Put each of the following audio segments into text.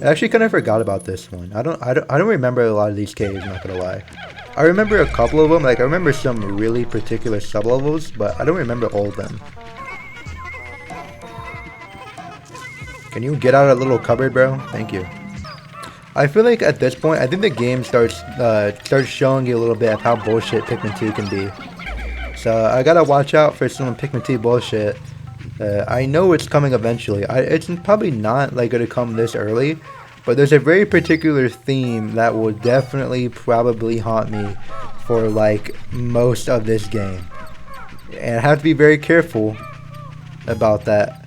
I actually kind of forgot about this one. I don't remember a lot of these caves, not gonna lie. I remember a couple of them, like I remember some really particular sub-levels, but I don't remember all of them. Can you get out of that little cupboard, bro? Thank you. I feel like at this point, I think the game starts showing you a little bit of how bullshit Pikmin 2 can be. So I gotta watch out for some Pikmin 2 bullshit. I know it's coming eventually. It's probably not like gonna come this early, but there's a very particular theme that will definitely probably haunt me for like most of this game, and I have to be very careful about that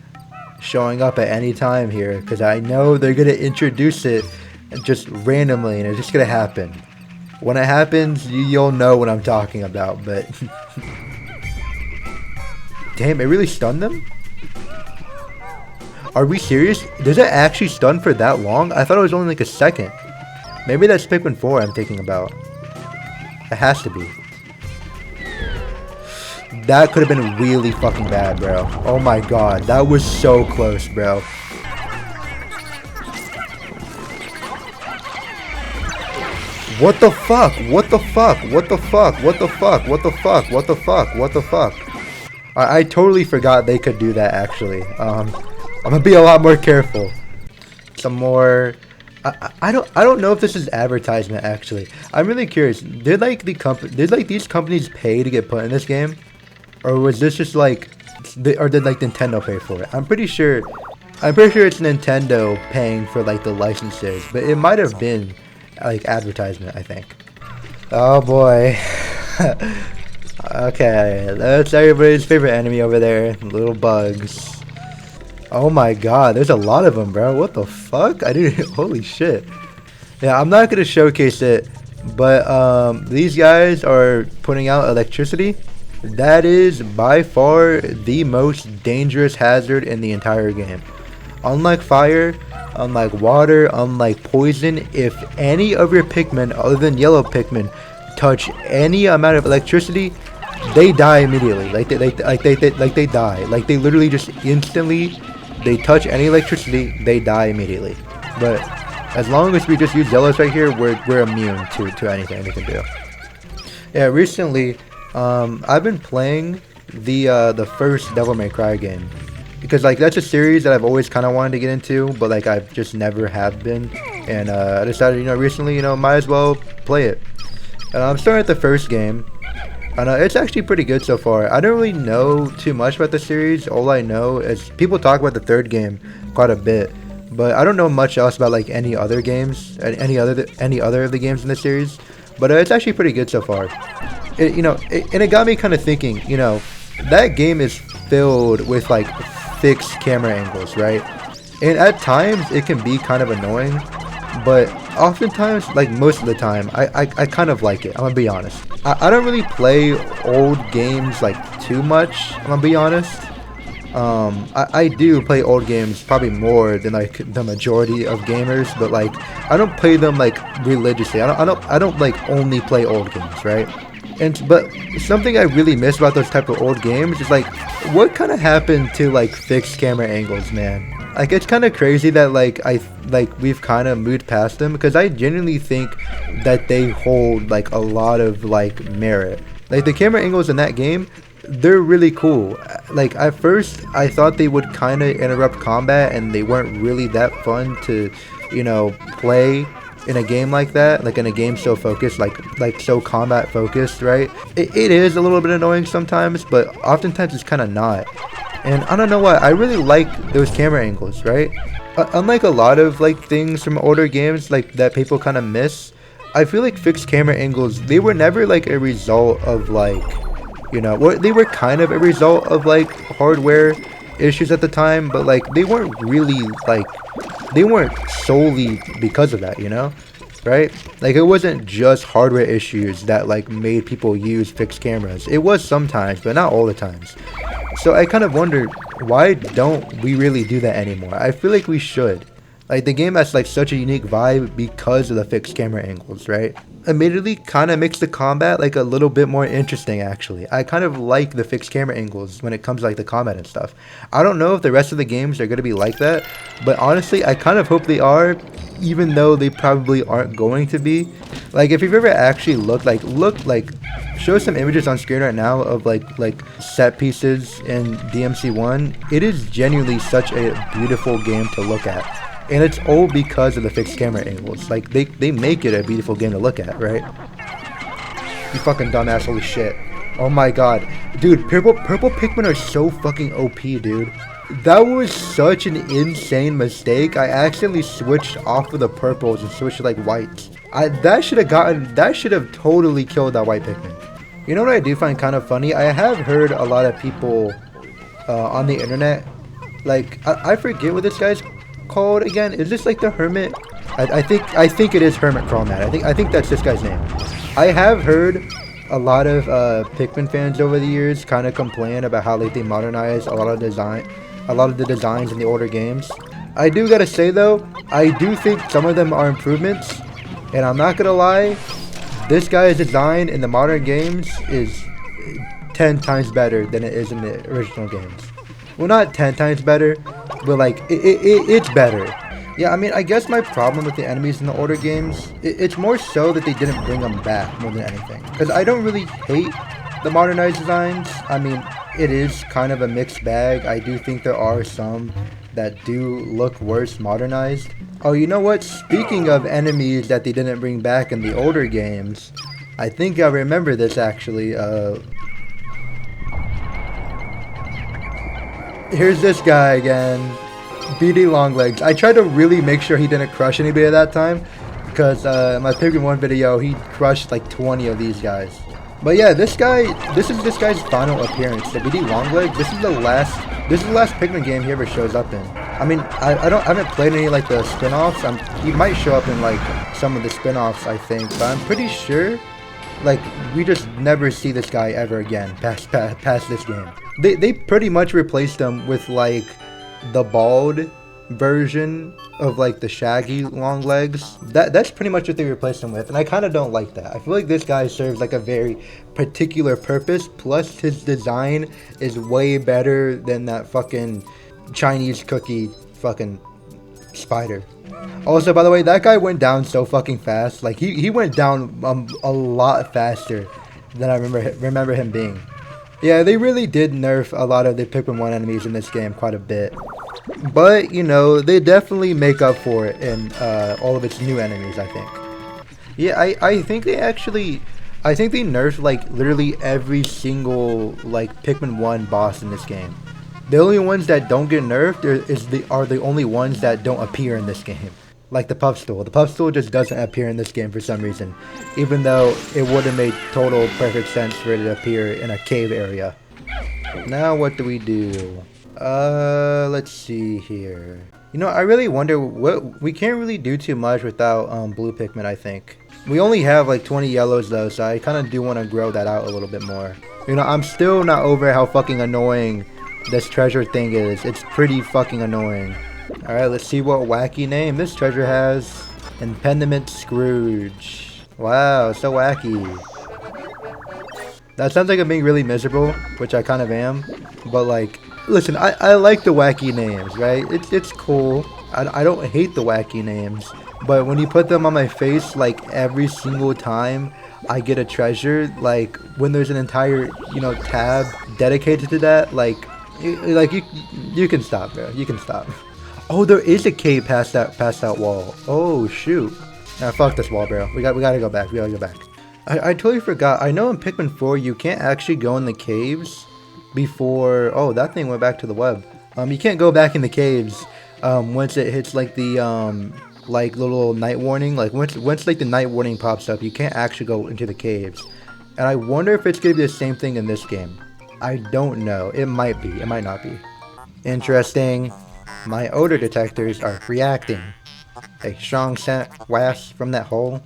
showing up at any time here, because I know they're gonna introduce it just randomly and it's just gonna happen. When it happens, you'll know what I'm talking about. But damn, it really stunned them? Are we serious? Does it actually stun for that long? I thought it was only like a second. Maybe that's Pikmin 4 I'm thinking about. It has to be. That could have been really fucking bad, bro. Oh my god, that was so close, bro. What the fuck? What the fuck? What the fuck? What the fuck? What the fuck? What the fuck? What the fuck? I totally forgot they could do that actually. I'm gonna be a lot more careful. Some more. I don't know if this is advertisement actually. I'm really curious. Did like these companies pay to get put in this game, or was this just like, or did like Nintendo pay for it? I'm pretty sure it's Nintendo paying for like the licenses, but it might have been like advertisement, I think. Oh boy. Okay, that's everybody's favorite enemy over there, little bugs. Oh my god, there's a lot of them, bro. What the fuck? I didn't. Holy shit. Yeah, I'm not gonna showcase it, but these guys are putting out electricity. That is by far the most dangerous hazard in the entire game. Unlike fire, unlike water, unlike poison, if any of your Pikmin other than yellow Pikmin touch any amount of electricity, they die immediately. Like they die. Like they literally just instantly, they touch any electricity, they die immediately. But as long as we just use yellows right here, we're immune to anything we can do. Yeah, recently I've been playing the first Devil May Cry game, because like that's a series that I've always kind of wanted to get into, but like I've just never have been, and I decided, recently, might as well play it. I'm starting at the first game, and it's actually pretty good so far. I don't really know too much about the series. All I know is people talk about the third game quite a bit, but I don't know much else about like any other games, any other of the games in the series. But it's actually pretty good so far. And it got me kind of thinking, that game is filled with like fixed camera angles, right? And at times it can be kind of annoying, but oftentimes, like most of the time, I kind of like it. I'm gonna be honest. I don't really play old games like too much, I'm gonna be honest. I do play old games probably more than like the majority of gamers, but like I don't play them like religiously. I don't like only play old games, right? But something I really miss about those type of old games is like, what kind of happened to like fixed camera angles, man? Like it's kind of crazy that we've kind of moved past them, because I genuinely think that they hold like a lot of like merit. Like the camera angles in that game, they're really cool. Like at first I thought they would kind of interrupt combat and they weren't really that fun to play in a game like that, like in a game so focused, like so combat focused, right? It is a little bit annoying sometimes, but oftentimes it's kind of not. And I don't know why, I really like those camera angles, right? Unlike a lot of like things from older games like that people kind of miss, I feel like fixed camera angles, they were never like a result of like, they were kind of a result of like hardware issues at the time, but like they weren't really like, they weren't solely because of that, right? Like it wasn't just hardware issues that like made people use fixed cameras. It was sometimes, but not all the times. So I kind of wonder, why don't we really do that anymore? I feel like we should. Like the game has like such a unique vibe because of the fixed camera angles, right? Admittedly, kind of makes the combat like a little bit more interesting actually. I kind of like the fixed camera angles when it comes to like the combat and stuff. I don't know if the rest of the games are going to be like that, but honestly I kind of hope they are, even though they probably aren't going to be. Like, if you've ever actually show some images on screen right now of like set pieces in DMC1. It is genuinely such a beautiful game to look at, and it's all because of the fixed camera angles. Like, they make it a beautiful game to look at, right? You fucking dumbass, holy shit. Oh my god. Dude, purple Pikmin are so fucking OP, dude. That was such an insane mistake. I accidentally switched off of the purples and switched to like whites. That should have totally killed that white Pikmin. You know what I do find kind of funny? I have heard a lot of people on the internet, like, I forget what this guy's called again. Is this like the Hermit? I think it is Hermit Crawlmat. I think that's this guy's name. I have heard a lot of Pikmin fans over the years kind of complain about how like they modernize a lot of the designs in the older games. I do gotta say though, I do think some of them are improvements, and I'm not gonna lie, this guy's design in the modern games is 10 times better than it is in the original games. Well, not 10 times better, but like it's better. Yeah, I mean, I guess my problem with the enemies in the older games, it's more so that they didn't bring them back more than anything. Because I don't really hate the modernized designs. I mean, it is kind of a mixed bag. I do think there are some that do look worse modernized. Oh, you know what? Speaking of enemies that they didn't bring back in the older games, I think I remember this actually. Here's this guy again. BD Longlegs. I tried to really make sure he didn't crush anybody at that time, because in my Pikmin 1 video, he crushed like 20 of these guys. But yeah, this is this guy's final appearance. The BD Longlegs. This is the last Pikmin game he ever shows up in. I mean, I haven't played any like the spin-offs. He might show up in like some of the spin-offs, I think, but I'm pretty sure like we just never see this guy ever again past this game. They pretty much replaced him with like the bald version of like the shaggy long legs. That's pretty much what they replaced him with, and I kind of don't like that. I feel like this guy serves like a very particular purpose, plus his design is way better than that fucking Chinese cookie fucking spider. Also, by the way, that guy went down so fucking fast. Like he went down a lot faster than I remember him being. Yeah, they really did nerf a lot of the Pikmin 1 enemies in this game quite a bit. But, you know, they definitely make up for it in all of its new enemies, I think. Yeah, I think they nerfed, like, literally every single, like, Pikmin 1 boss in this game. The only ones that don't get nerfed are the only ones that don't appear in this game. Like the Puffstool. The Puffstool just doesn't appear in this game for some reason, even though it would have made total perfect sense for it to appear in a cave area. Now what do we do? Let's see here. You know, I really wonder we can't really do too much without blue Pikmin, I think. We only have like 20 yellows though, so I kind of do want to grow that out a little bit more. You know, I'm still not over how fucking annoying this treasure thing is. It's pretty fucking annoying. Alright, let's see what wacky name this treasure has. Impediment Scrooge. Wow, so wacky. That sounds like I'm being really miserable, which I kind of am. But like, listen, I like the wacky names, right? It's cool. I don't hate the wacky names. But when you put them on my face, like every single time I get a treasure, like when there's an entire, you know, tab dedicated to that, like you can stop, bro. You can stop. Oh, there is a cave past that wall. Oh shoot. Nah, fuck this wall, bro. We gotta go back. We gotta go back. I totally forgot. I know in Pikmin 4 you can't actually go in the caves before. Oh, that thing went back to the web. You can't go back in the caves once it hits like the like little night warning. Like once like the night warning pops up, you can't actually go into the caves. And I wonder if it's gonna be the same thing in this game. I don't know. It might be. It might not be. Interesting. My odor detectors are reacting. A strong scent wafts from that hole.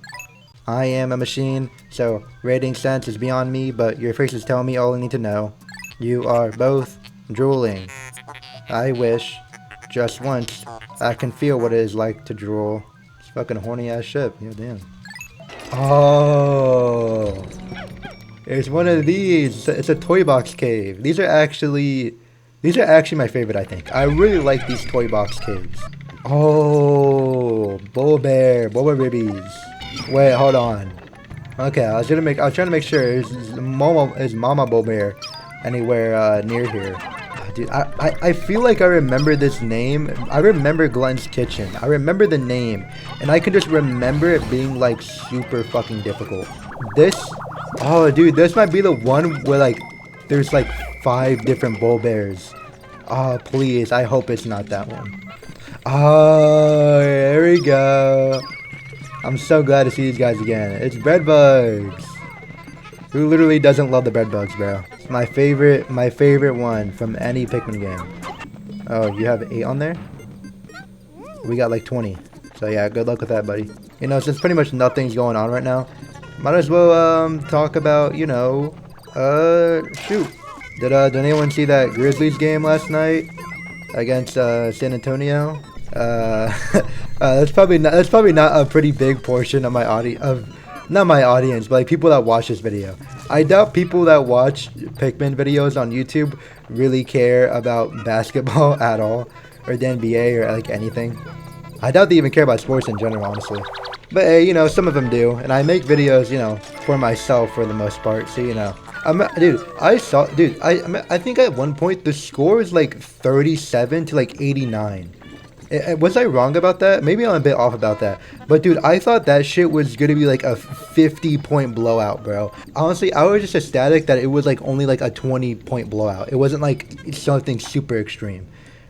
I am a machine, so rating sense is beyond me, but your faces tell me all I need to know. You are both drooling. I wish, just once, I can feel what it is like to drool. It's fucking horny ass shit. Yeah, damn. Oh, there's one of these. It's a toy box cave. These are actually my favorite, I think. I really like these toy box caves. Oh, Bull bear babies. Wait, hold on. Okay, I was trying to make sure is Mama Bull Bear anywhere near here. Dude, I feel like I remember this name. I remember Glenn's Kitchen. I remember the name, and I can just remember it being like super fucking difficult. Oh dude, this might be the one where like there's like 5 different bull bears. Oh please, I hope it's not that one. Oh, there we go. I'm so glad to see these guys again. It's bread bugs. Who literally doesn't love the bread bugs, bro? It's my favorite one from any Pikmin game. Oh, you have 8 on there? We got like 20. So yeah, good luck with that, buddy. You know, since pretty much nothing's going on right now, might as well talk about, you know, shoot. Did anyone see that Grizzlies game last night against San Antonio? That's probably not a pretty big portion of my not my audience, but like people that watch this video. I doubt people that watch Pikmin videos on YouTube really care about basketball at all, or the NBA, or like anything. I doubt they even care about sports in general, honestly. But hey, you know, some of them do, and I make videos, you know, for myself for the most part. So you know, I think at one point the score was like 37 to like 89. Was I wrong about that? Maybe I'm a bit off about that. But dude, I thought that shit was gonna be like a 50-point blowout, bro. Honestly, I was just ecstatic that it was like only like a 20-point blowout. It wasn't like something super extreme,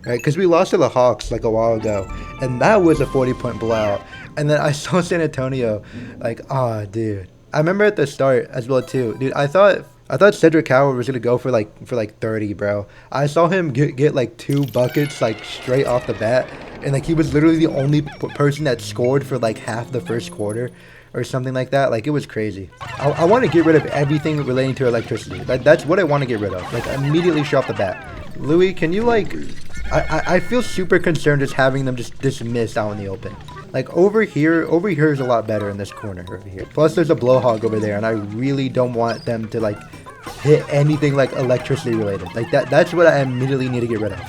right? Because we lost to the Hawks like a while ago, and that was a 40-point blowout. And then I saw San Antonio, like, oh, dude. I remember at the start as well too, dude. I thought Cedric Howard was gonna go for like 30, bro. I saw him get like 2 buckets like straight off the bat, and like he was literally the only person that scored for like half the first quarter or something like that. Like it was crazy. I want to get rid of everything relating to electricity. That's what I want to get rid of. Like immediately straight off the bat. Louis, can you like? I feel super concerned just having them just dismissed out in the open. Like over here is a lot better in this corner over here. Plus there's a blowhog over there, and I really don't want them to like hit anything like electricity related. Like that's what I immediately need to get rid of.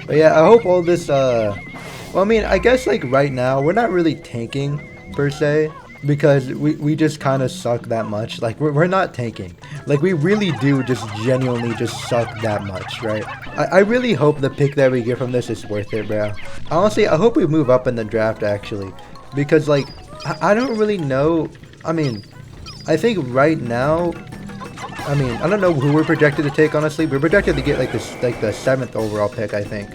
But yeah, I hope all this well, I mean, I guess like right now we're not really tanking per se, because we just kind of suck that much. Like we're not tanking. Like we really do just genuinely just suck that much, right? I really hope the pick that we get from this is worth it, bro. Honestly, I hope we move up in the draft actually, because like I don't really know. I mean, I think right now, I mean, I don't know who we're projected to take, honestly. We're projected to get like the 7th overall pick, I think,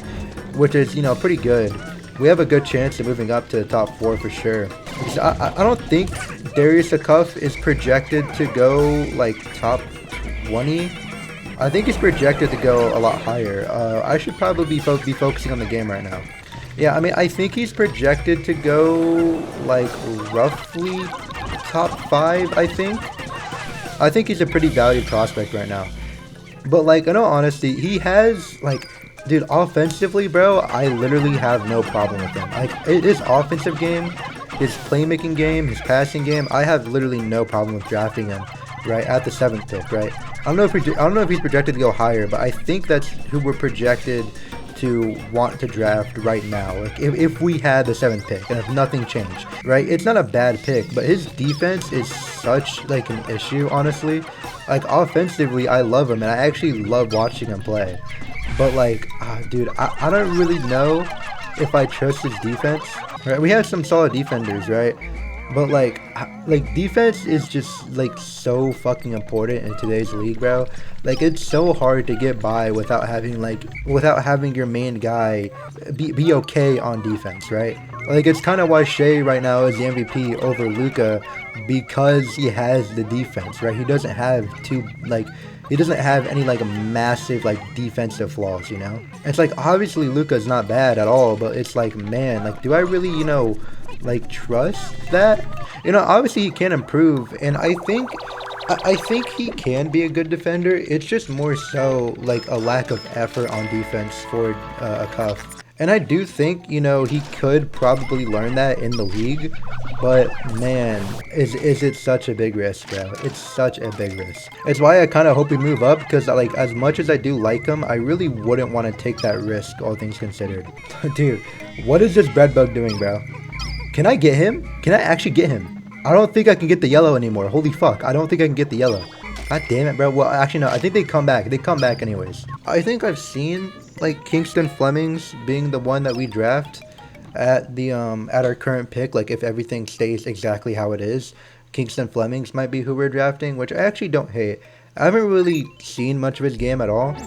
which is, you know, pretty good. We have a good chance of moving up to the top 4 for sure. Because I don't think Darius Acuff is projected to go like top 20. I think he's projected to go a lot higher. I should probably be focusing on the game right now. Yeah, I mean, I think he's projected to go like roughly top 5, I think. I think he's a pretty valued prospect right now. But like, in all honesty, he has like, dude, offensively, bro, I literally have no problem with him. Like his offensive game, his playmaking game, his passing game, I have literally no problem with drafting him right at the 7th pick, right? I don't know if he's projected to go higher, but I think that's who we're projected to want to draft right now. Like if we had the 7th pick and if nothing changed, right? It's not a bad pick, but his defense is such like an issue, honestly. Like offensively, I love him and I actually love watching him play. But like, dude, I don't really know if I trust his defense. Right? We have some solid defenders, right? But like defense is just like so fucking important in today's league, bro. Like it's so hard to get by without having your main guy be okay on defense, right? Like it's kind of why Shea right now is the MVP over Luka, because he has the defense, right? He doesn't have any like massive like defensive flaws, you know? It's like obviously Luka's not bad at all, but it's like, man, like do I really, you know, like trust that? You know, obviously he can improve, and I think he can be a good defender. It's just more so like a lack of effort on defense for a Cuff. And I do think, you know, he could probably learn that in the league, but man, is it such a big risk, bro. It's such a big risk. It's why I kind of hope we move up, because like as much as I do like him, I really wouldn't want to take that risk, all things considered. Dude, what is this bread bug doing, bro? Can I get him? Can I actually get him? I don't think I can get the yellow anymore. Holy fuck. I don't think I can get the yellow. God damn it, bro. Well, actually, no. I think they come back. They come back anyways. I think I've seen, like, Kingston Flemings being the one that we draft at the, at our current pick. Like, if everything stays exactly how it is, Kingston Flemings might be who we're drafting, which I actually don't hate. I haven't really seen much of his game at all.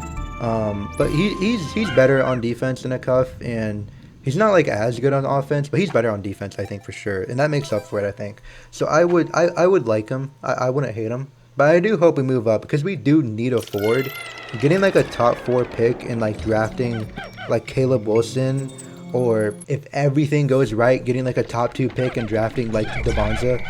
But he's better on defense than a Cuff, and he's not like as good on offense, but he's better on defense, I think, for sure, and that makes up for it, I think. So I would like him. I wouldn't hate him, but I do hope we move up because we do need a forward. Getting like a top 4 pick and like drafting like Caleb Wilson, or if everything goes right, getting like a top 2 pick and drafting like Devonza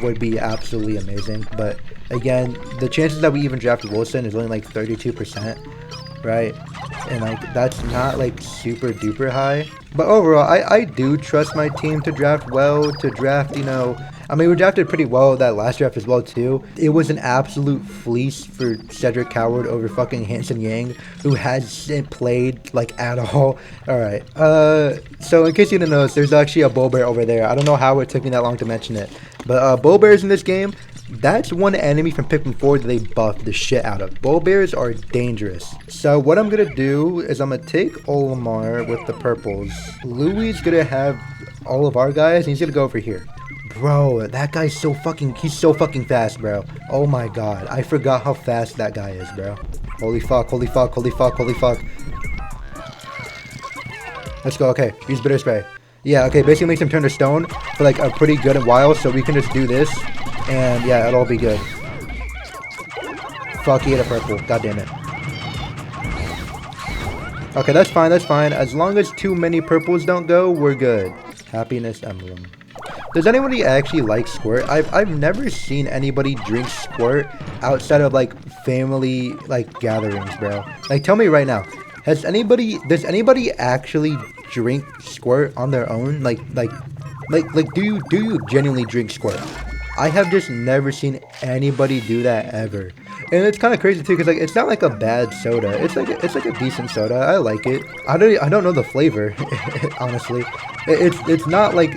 would be absolutely amazing. But again, the chances that we even draft Wilson is only like 32%, right? And like that's not like super duper high. But overall, I do trust my team to draft well, to draft, you know, I mean, we drafted pretty well that last draft as well too. It was an absolute fleece for Cedric Coward over fucking Hanson Yang, who hasn't played like at all. Alright, so in case you didn't notice, there's actually a bull bear over there. I don't know how it took me that long to mention it, but bull bears in this game, that's one enemy from Pikmin 4 that they buffed the shit out of. Bull bears are dangerous. So what I'm gonna do is I'm gonna take Olimar with the purples. Louis is gonna have all of our guys, and he's gonna go over here. Bro, that guy's so fucking, he's so fucking fast, bro. Oh my god, I forgot how fast that guy is, bro. Holy fuck, holy fuck, holy fuck, holy fuck. Let's go, okay, use bitter spray. Yeah, okay, basically makes him turn to stone for like a pretty good while, so we can just do this. And yeah, it'll all be good. Fuck, he hit a purple. God damn it. Okay, that's fine, that's fine. As long as too many purples don't go, we're good. Happiness emblem. Does anybody actually like Squirt? I've never seen anybody drink Squirt outside of like family like gatherings, bro. Like tell me right now, does anybody actually drink Squirt on their own? Like do you genuinely drink Squirt? I have just never seen anybody do that ever. And it's kind of crazy too, because like it's not like a bad soda. It's like a decent soda. I like it. I don't know the flavor, honestly. It's not like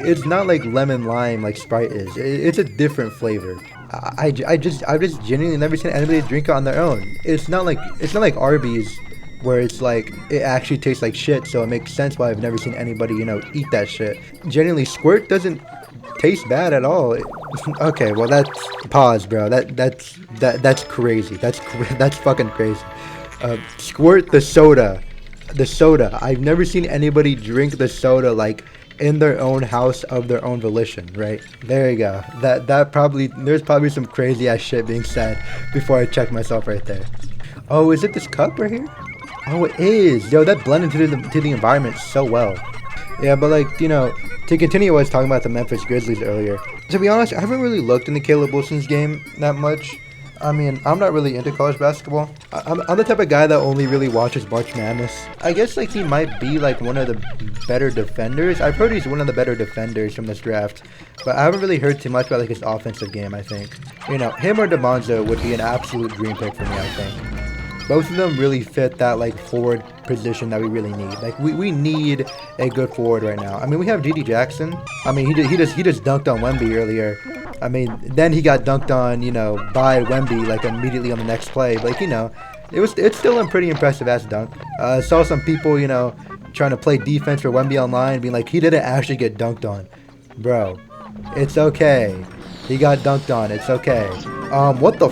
lemon lime like Sprite is. It's a different flavor. I've just genuinely never seen anybody drink it on their own. It's not like Arby's, where it's like it actually tastes like shit. So it makes sense why I've never seen anybody, you know, eat that shit. Genuinely, Squirt doesn't taste bad at all. Okay, well that's pause, bro. That's crazy. That's fucking crazy. Squirt the soda. I've never seen anybody drink the soda like in their own house of their own volition, right? There you go. There's probably some crazy ass shit being said before I check myself right there. Oh, is it this cup right here? Oh, it is. Yo, that blended to the environment so well. Yeah, but like, you know, to continue what I was talking about the Memphis Grizzlies earlier, to be honest, I haven't really looked into Caleb Wilson's game that much. I mean, I'm not really into college basketball. I'm the type of guy that only really watches March Madness. I guess like he might be like one of the better defenders. I've heard he's one of the better defenders from this draft, but I haven't really heard too much about like his offensive game, I think. You know, him or DeMonzo would be an absolute dream pick for me, I think. Both of them really fit that like forward position that we really need. Like we need a good forward right now. I mean, we have G.D. Jackson. I mean, he just dunked on Wemby earlier. I mean, then he got dunked on, you know, by Wemby like immediately on the next play. Like, you know, it's still a pretty impressive ass dunk. Saw some people, you know, trying to play defense for Wemby online, being like, he didn't actually get dunked on, bro. It's okay. He got dunked on. It's okay. What the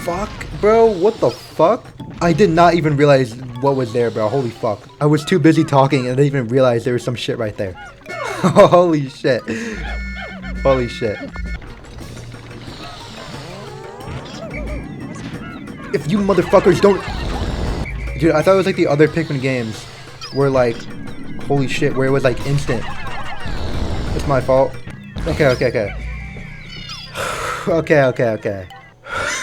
fuck? Bro, what the fuck? I did not even realize what was there, bro. Holy fuck. I was too busy talking and I didn't even realize there was some shit right there. Holy shit. Holy shit. If you motherfuckers don't... Dude, I thought it was like the other Pikmin games where like... Holy shit, where it was like instant. It's my fault. Okay. Okay.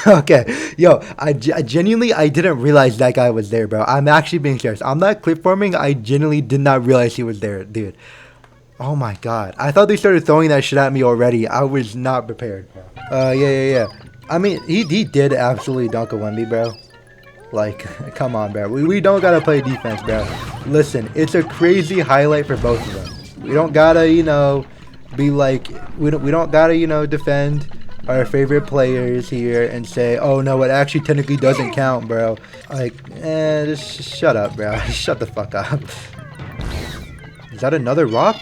Okay, yo, I genuinely, I didn't realize that guy was there, bro. I'm actually being serious. I'm not clip forming. I genuinely did not realize he was there, dude. Oh my god. I thought they started throwing that shit at me already. I was not prepared, bro. Yeah. I mean, he did absolutely dunk a Wemby, bro. Like, come on, bro. We don't gotta play defense, bro. Listen, it's a crazy highlight for both of them. We don't gotta, you know, be like, we don't gotta, you know, defend our favorite players here and say, oh no, it actually technically doesn't count, bro. Like, just shut up, bro. Shut the fuck up. Is that another rock?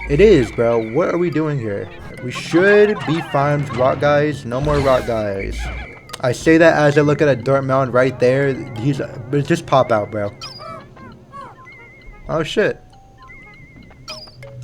It is, bro. What are we doing here? We should be fine with rock guys. No more rock guys. I say that as I look at a dirt mountain right there. But just pop out, bro. Oh shit.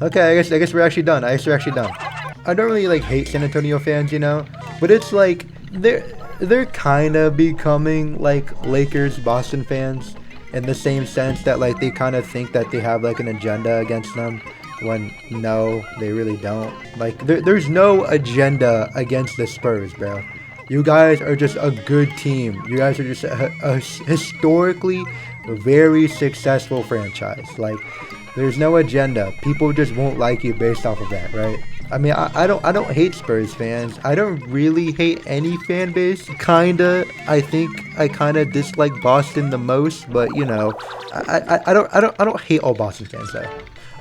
Okay, I guess we're actually done. I don't really like hate San Antonio fans, you know, but it's like they're kind of becoming like Lakers Boston fans in the same sense that like they kind of think that they have like an agenda against them, when no, they really don't. Like there's no agenda against the Spurs, bro. You guys are just a good team. You guys are just a historically very successful franchise. Like, there's no agenda. People just won't like you based off of that, right? I mean, I don't hate Spurs fans. I don't really hate any fan base. Kinda. I think I kinda dislike Boston the most, but you know, I don't hate all Boston fans though.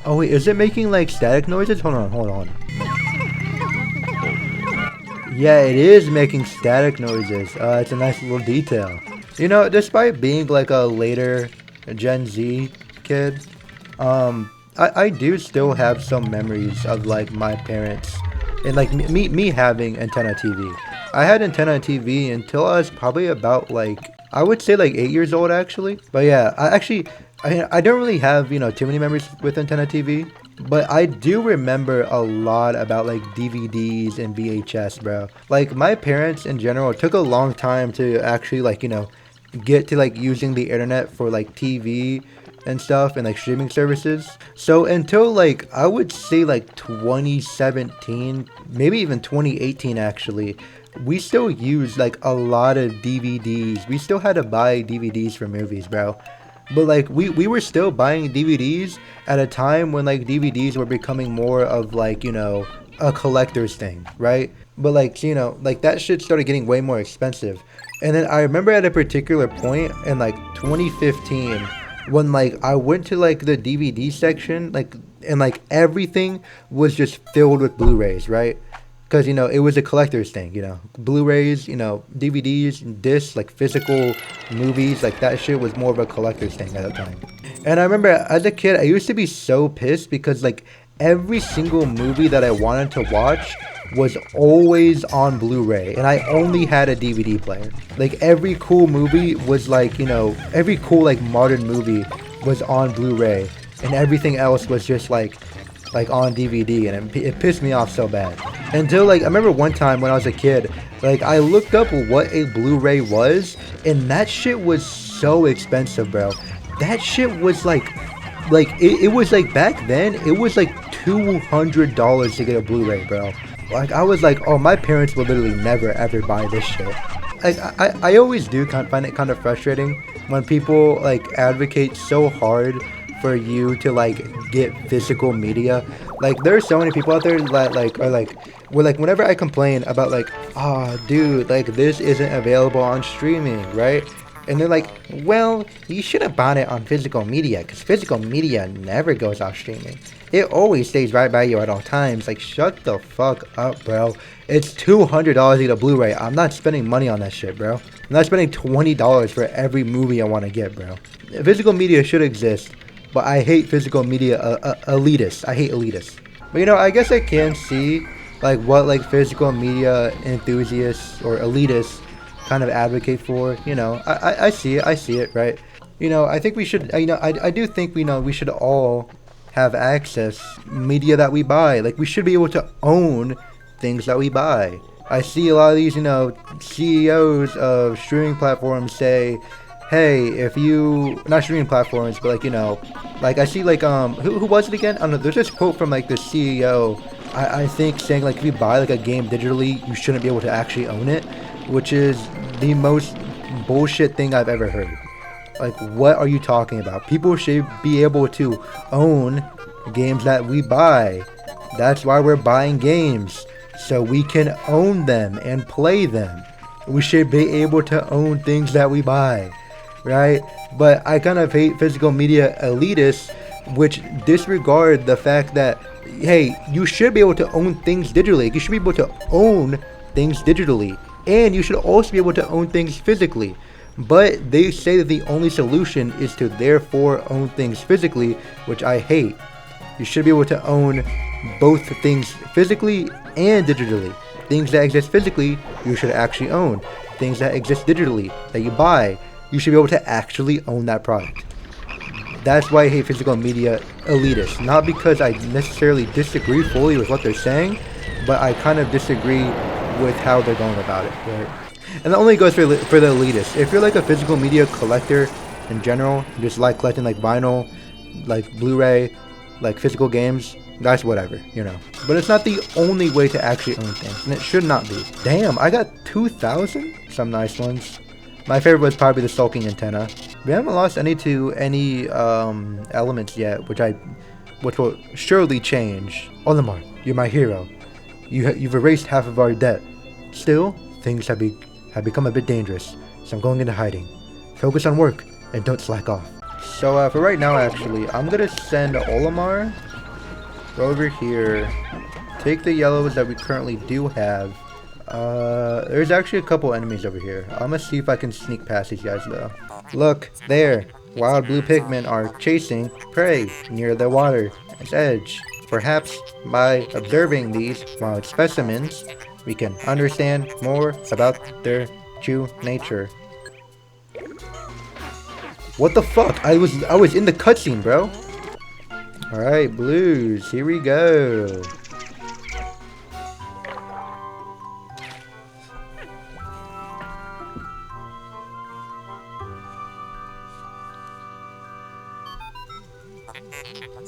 Oh wait, is it making like static noises? Hold on. Yeah, it is making static noises. It's a nice little detail. You know, despite being like a later Gen Z kid, I do still have some memories of like my parents and like me having antenna TV. I had antenna TV until I was probably about like, I would say like 8 years old actually. But yeah, I don't really have, you know, too many memories with antenna TV. But I do remember a lot about like DVDs and VHS, bro. Like my parents in general took a long time to actually like, you know, get to like using the internet for like TV and stuff and like streaming services. So until like I would say like 2017, maybe even 2018 actually, we still used like a lot of DVDs. We still had to buy DVDs for movies, bro. But like we were still buying DVDs at a time when like DVDs were becoming more of like, you know, a collector's thing, right? But like, you know, like that shit started getting way more expensive. And then I remember at a particular point in like 2015 when like I went to like the DVD section, like, and like everything was just filled with Blu-rays, right? Because, you know, it was a collector's thing, you know, Blu-rays, you know, DVDs, discs, like physical movies, like that shit was more of a collector's thing at the time. And I remember as a kid, I used to be so pissed because like every single movie that I wanted to watch was always on Blu-ray and I only had a DVD player. Like every cool movie was like, you know, every cool like modern movie was on Blu-ray and everything else was just like on DVD, and it pissed me off so bad. Until like I remember one time when I was a kid, like I looked up what a Blu-ray was, and that shit was so expensive, bro. That shit was like it was like back then it was like $200 to get a Blu-ray, bro. Like I was like, oh, my parents will literally never ever buy this shit. Like I always do find it kind of frustrating when people like advocate so hard for you to like get physical media. Like there's so many people out there that like are like, well, like whenever I complain about like, oh dude, like this isn't available on streaming, right? And they're like, well, you should have bought it on physical media because physical media never goes off streaming. It always stays right by you at all times. Like, shut the fuck up, bro. It's $200 to get a Blu-ray. I'm not spending money on that shit, bro. I'm not spending $20 for every movie I want to get, bro. Physical media should exist, but I hate physical media elitists. I hate elitists. But you know, I guess I can see like what like physical media enthusiasts or elitists kind of advocate for. You know, I see it, right? You know, I think we should, you know, I do think we should all have access media that we buy. Like we should be able to own things that we buy. I see a lot of these, you know, CEOs of streaming platforms say, hey, if you, not streaming platforms, but like, you know, like I see like, who was it again? I don't know, there's this quote from like the CEO, I think saying like if you buy like a game digitally, you shouldn't be able to actually own it, which is the most bullshit thing I've ever heard. Like, what are you talking about? People should be able to own games that we buy. That's why we're buying games, so we can own them and play them. We should be able to own things that we buy, right? But I kind of hate physical media elitists, which disregard the fact that hey, you should be able to own things digitally. You should be able to own things digitally, and you should also be able to own things physically. But they say that the only solution is to therefore own things physically, which I hate. You should be able to own both things physically and digitally. Things that exist physically, you should actually own. Things that exist digitally, that you buy, you should be able to actually own that product. That's why I hate physical media elitists. Not because I necessarily disagree fully with what they're saying, but I kind of disagree with how they're going about it, right? And that only goes for the elitists. If you're like a physical media collector in general, just like collecting like vinyl, like Blu-ray, like physical games, that's whatever, you know. But it's not the only way to actually own things, and it should not be. Damn, I got 2,000? Some nice ones. My favorite was probably the sulking antenna. We haven't lost any elements yet, which will surely change. Olimar, you're my hero. You've erased half of our debt. Still, things have become a bit dangerous, so I'm going into hiding. Focus on work and don't slack off. So for right now, actually, I'm gonna send Olimar over here. Take the yellows that we currently do have. There's actually a couple enemies over here. I'm gonna see if I can sneak past these guys though. Look, there. Wild blue pikmin are chasing prey near the water's edge. Perhaps by observing these wild specimens, we can understand more about their true nature. What the fuck? I was in the cutscene, bro. Alright, blues, here we go.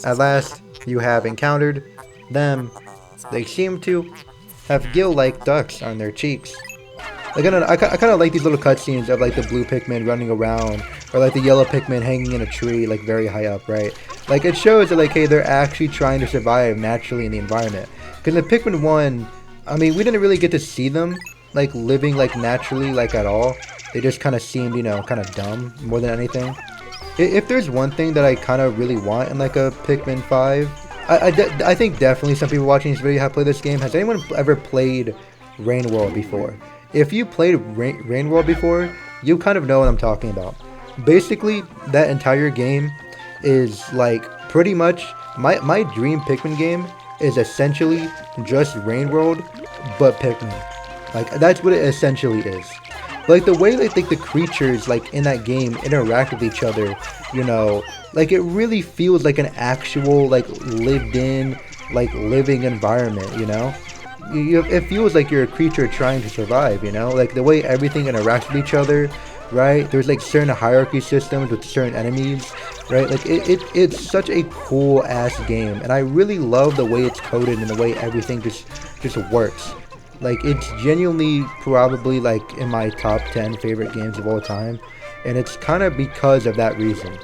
At last, you have encountered them. They seem to have gill-like ducts on their cheeks. Like, I kind of like these little cutscenes of like the blue pikmin running around, or like the yellow pikmin hanging in a tree, like very high up, right? Like it shows that like, hey, they're actually trying to survive naturally in the environment. Because in Pikmin 1, I mean, we didn't really get to see them like living like naturally like at all. They just kind of seemed, you know, kind of dumb more than anything. If there's one thing that I kind of really want in like a Pikmin 5, I think definitely some people watching this video have played this game. Has anyone ever played Rain World before? If you played Rain World before, you kind of know what I'm talking about. Basically, that entire game is like pretty much my dream Pikmin game is essentially just Rain World, but Pikmin. Like that's what it essentially is. Like the way like the creatures like in that game interact with each other, you know, like it really feels like an actual like lived in like living environment, you know. It feels like you're a creature trying to survive, you know, like the way everything interacts with each other, right? There's like certain hierarchy systems with certain enemies, right? Like it's such a cool ass game, and I really love the way it's coded and the way everything just works. Like it's genuinely probably like in my top 10 favorite games of all time, and it's kind of because of that reason.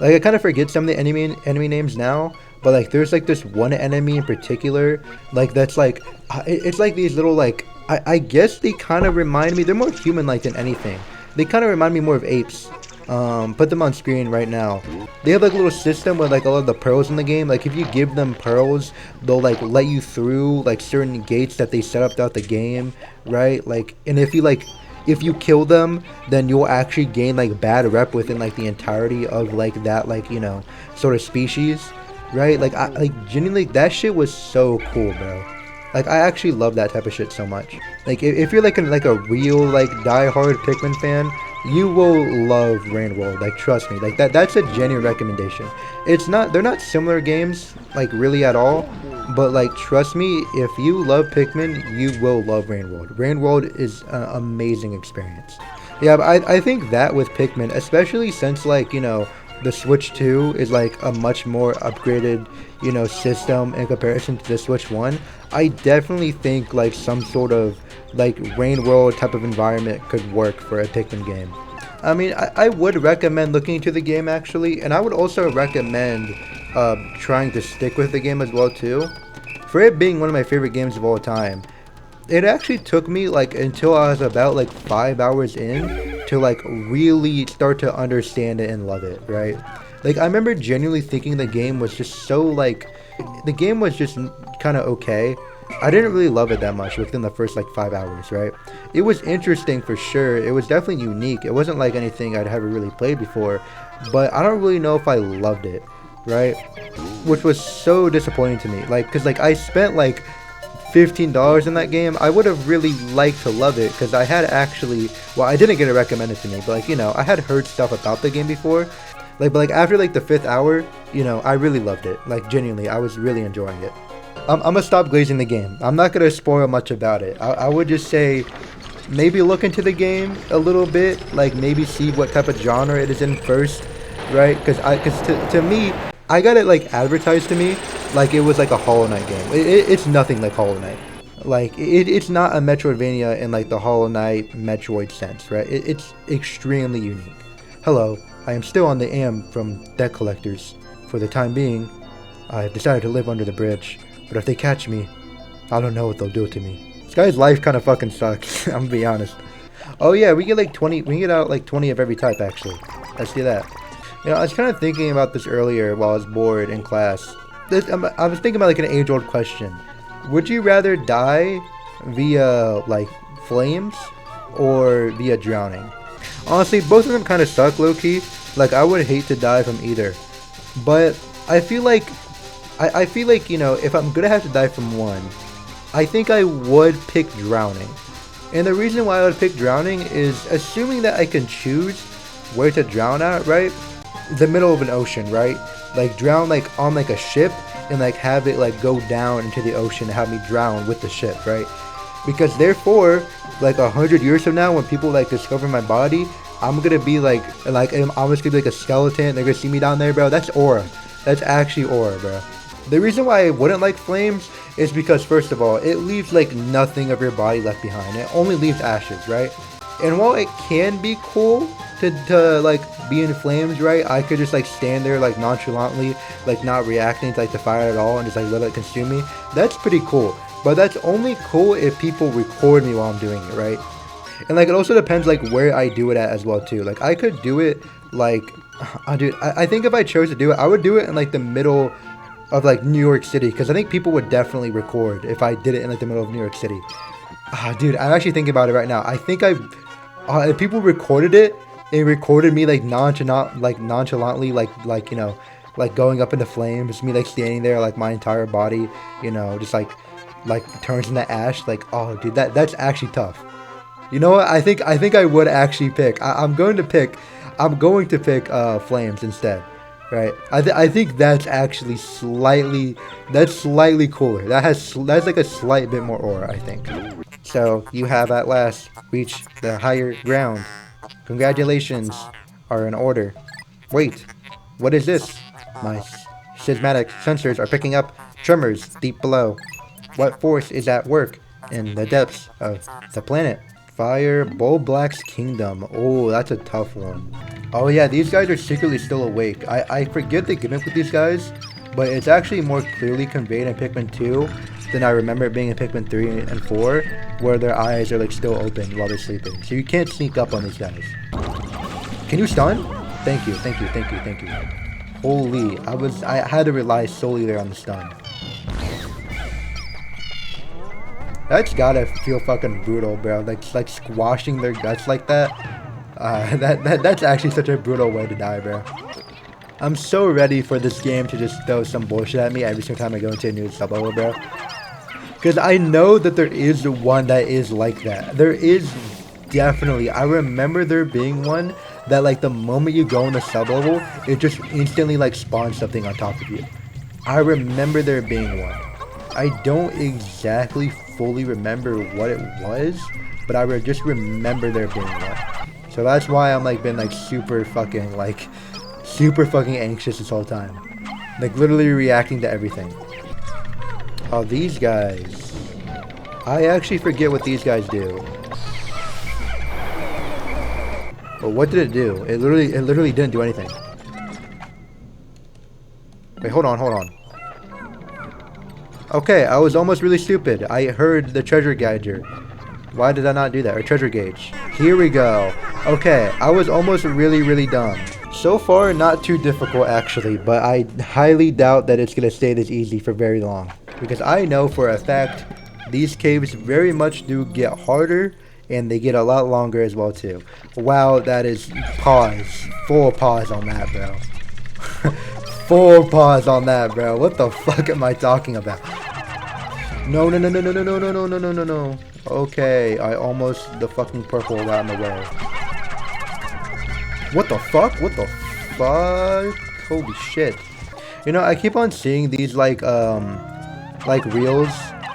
Like I kind of forget some of the enemy names now, but like there's like this one enemy in particular, like that's like it's like these little like I guess they kind of remind me, they're more human-like than anything. They kind of remind me more of apes. Put them on screen right now. They have like a little system with like all of the pearls in the game. Like if you give them pearls, they'll like let you through like certain gates that they set up throughout the game, right? Like, and if you kill them, then you'll actually gain like bad rep within like the entirety of like that, like, you know, sort of species, right? Like like genuinely that shit was so cool, bro. Like I actually love that type of shit so much. Like if you're like a real like die-hard Pikmin fan, you will love Rain World. Like trust me, like that's a genuine recommendation. They're not similar games like really at all, but like trust me, if you love Pikmin, you will love Rain World. Rain World is an amazing experience. Yeah, but I think that with Pikmin, especially since like, you know, the Switch 2 is like a much more upgraded, you know, system in comparison to the Switch 1. I definitely think like some sort of like Rain World type of environment could work for a Pikmin game. I mean, I would recommend looking into the game actually, and I would also recommend trying to stick with the game as well too. For it being one of my favorite games of all time, it actually took me like until I was about like 5 hours in to like really start to understand it and love it, right? Like I remember genuinely thinking the game was just so like The game was just kind of okay. I didn't really love it that much within the first like 5 hours, right? It was interesting for sure. It was definitely unique. It wasn't like anything I'd ever really played before, but I don't really know if I loved it, right? Which was so disappointing to me. Like, cause like I spent like $15 in that game. I would have really liked to love it because I had actually, well, I didn't get it recommended to me, but like, you know, I had heard stuff about the game before. Like, but like after like the 5th hour, you know, I really loved it. Like genuinely, I was really enjoying it. I'm gonna stop glazing the game. I'm not gonna spoil much about it. I would just say maybe look into the game a little bit, like maybe see what type of genre it is in first, right? Because to me, I got it like advertised to me like it was like a Hollow Knight game. It's nothing like Hollow Knight. Like it's not a Metroidvania in like the Hollow Knight Metroid sense, right? It's extremely unique. Hello, I am still on the am from debt collectors. For the time being, I've decided to live under the bridge. But if they catch me, I don't know what they'll do to me. This guy's life kind of fucking sucks. I'm gonna be honest. Oh yeah, we get like 20. We get out like 20 of every type actually. Let's do that. You know, I was kind of thinking about this earlier while I was bored in class. I was thinking about like an age-old question. Would you rather die via like flames or via drowning? Honestly, both of them kind of suck low-key. Like I would hate to die from either. But I feel like you know, if I'm gonna have to die from one, I think I would pick drowning. And the reason why I would pick drowning is assuming that I can choose where to drown at, right? The middle of an ocean, right? Like drown like on like a ship and like have it like go down into the ocean and have me drown with the ship, right? Because therefore, like 100 years from now when people like discover my body, I'm gonna be like I'm just gonna be like a skeleton. They're gonna see me down there, bro. That's aura. That's actually aura, bro. The reason why I wouldn't like flames is because, first of all, it leaves like nothing of your body left behind. It only leaves ashes, right? And while it can be cool to like be in flames, right? I could just like stand there like nonchalantly, like not reacting to like the fire at all and just like let it consume me. That's pretty cool. But that's only cool if people record me while I'm doing it, right? And like it also depends like where I do it at as well too. Like I could do it like, dude, I think if I chose to do it, I would do it in like the middle of like New York City, because I think people would definitely record if I did it in like the middle of New York City. Dude, I'm actually thinking about it right now. I think if people recorded it, it recorded me like nonchalantly, like you know, like going up into flames, me like standing there, like my entire body, you know, just like turns into ash. Like, oh, dude, that's actually tough. You know what? I think I would actually pick. I'm going to pick flames instead. Right, I think that's actually slightly cooler. That's like a slight bit more aura, I think. So you have at last reached the higher ground. Congratulations are in order. Wait, what is this? My seismic sensors are picking up tremors deep below. What force is at work in the depths of the planet? Fire Black's Kingdom. Oh, that's a tough one. Oh yeah, these guys are secretly still awake. I forget the gimmick with these guys, but it's actually more clearly conveyed in Pikmin 2 than I remember it being in Pikmin 3 and 4, where their eyes are like still open while they're sleeping. So you can't sneak up on these guys. Can you stun? Thank you. Holy, I had to rely solely there on the stun. That's gotta feel fucking brutal, bro. Like squashing their guts like that. That's actually such a brutal way to die, bro. I'm so ready for this game to just throw some bullshit at me every single time I go into a new sub-level, bro. Because I know that there is one that is like that. There is definitely. I remember there being one that like the moment you go in the sub-level, it just instantly like spawns something on top of you. I remember there being one. I don't exactly fully remember what it was, but I just remember there being one. So that's why I'm like been like super fucking anxious this whole time. Like literally reacting to everything. Oh, these guys. I actually forget what these guys do. But what did it do? It literally didn't do anything. Wait, hold on. Okay, I was almost really stupid. I heard the treasure gauger. Why did I not do that? Or treasure gauge. Here we go. Okay, I was almost really dumb. So far, not too difficult actually, but I highly doubt that it's gonna stay this easy for very long. Because I know for a fact, these caves very much do get harder, and they get a lot longer as well too. Wow, that is pause. Full pause on that, bro. Full pause on that, bro. What the fuck am I talking about? No, no, no, no, no, no, no, no, no, no, no, no, no. Okay, I almost the fucking purple got in the way. What the fuck? What the fuck? Holy shit. You know, I keep on seeing these like reels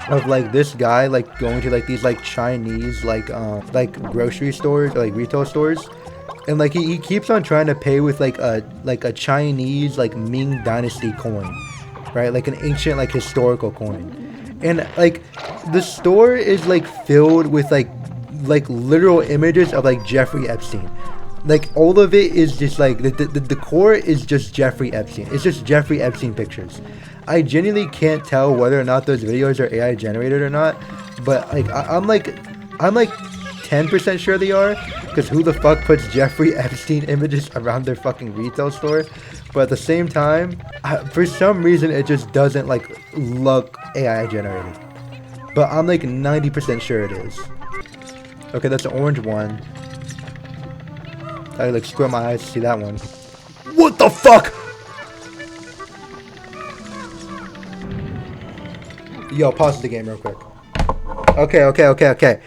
of like this guy like going to like these like Chinese like grocery stores or like retail stores, and like he keeps on trying to pay with like a Chinese like Ming Dynasty coin, right? Like an ancient like historical coin. And like the store is like filled with like literal images of like Jeffrey Epstein. Like all of it is just like the decor is just Jeffrey Epstein. It's just Jeffrey Epstein pictures. I genuinely can't tell whether or not those videos are AI generated or not, but like I'm like 10% sure they are, because who the fuck puts Jeffrey Epstein images around their fucking retail store? But at the same time, for some reason it just doesn't like look AI generated. But I'm like 90% sure it is. Okay, that's an orange one. I like squint my eyes to see that one. What the fuck? Yo, pause the game real quick. Okay.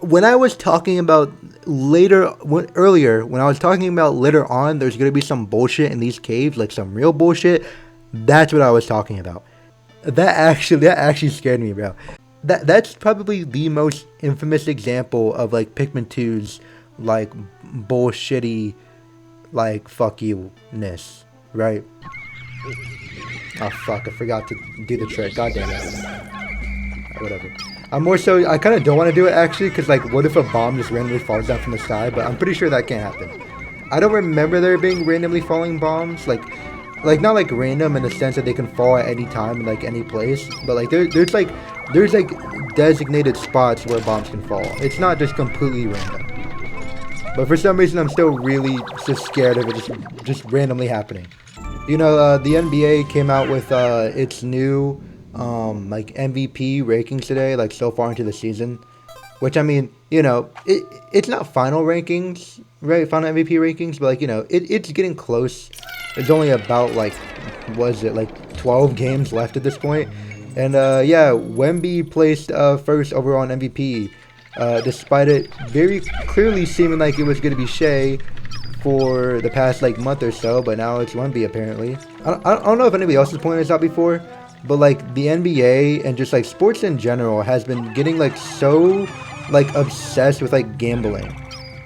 When I was talking about earlier, when I was talking about later on, there's gonna be some bullshit in these caves, like some real bullshit. That's what I was talking about. That actually scared me, bro. That's probably the most infamous example of like Pikmin 2's like bullshitty, like fuck you-ness, right? Oh fuck, I forgot to do the trick. God damn it. Whatever. I kind of don't want to do it actually, because like what if a bomb just randomly falls down from the sky, but I'm pretty sure that can't happen. I don't remember there being randomly falling bombs, like not like random in the sense that they can fall at any time in like any place, but like there's like designated spots where bombs can fall. It's not just completely random. But for some reason I'm still really just scared of it just randomly happening. You know, the NBA came out with its new like MVP rankings today, like so far into the season, which I mean, you know, it's not final rankings, right? Final MVP rankings, but like, you know, it's getting close. There's only about like, was it like 12 games left at this point? And yeah, Wemby placed first overall on MVP, despite it very clearly seeming like it was going to be Shea for the past like month or so, but now it's Wemby apparently. I don't know if anybody else has pointed this out before, but like the NBA and just like sports in general has been getting like so like obsessed with like gambling,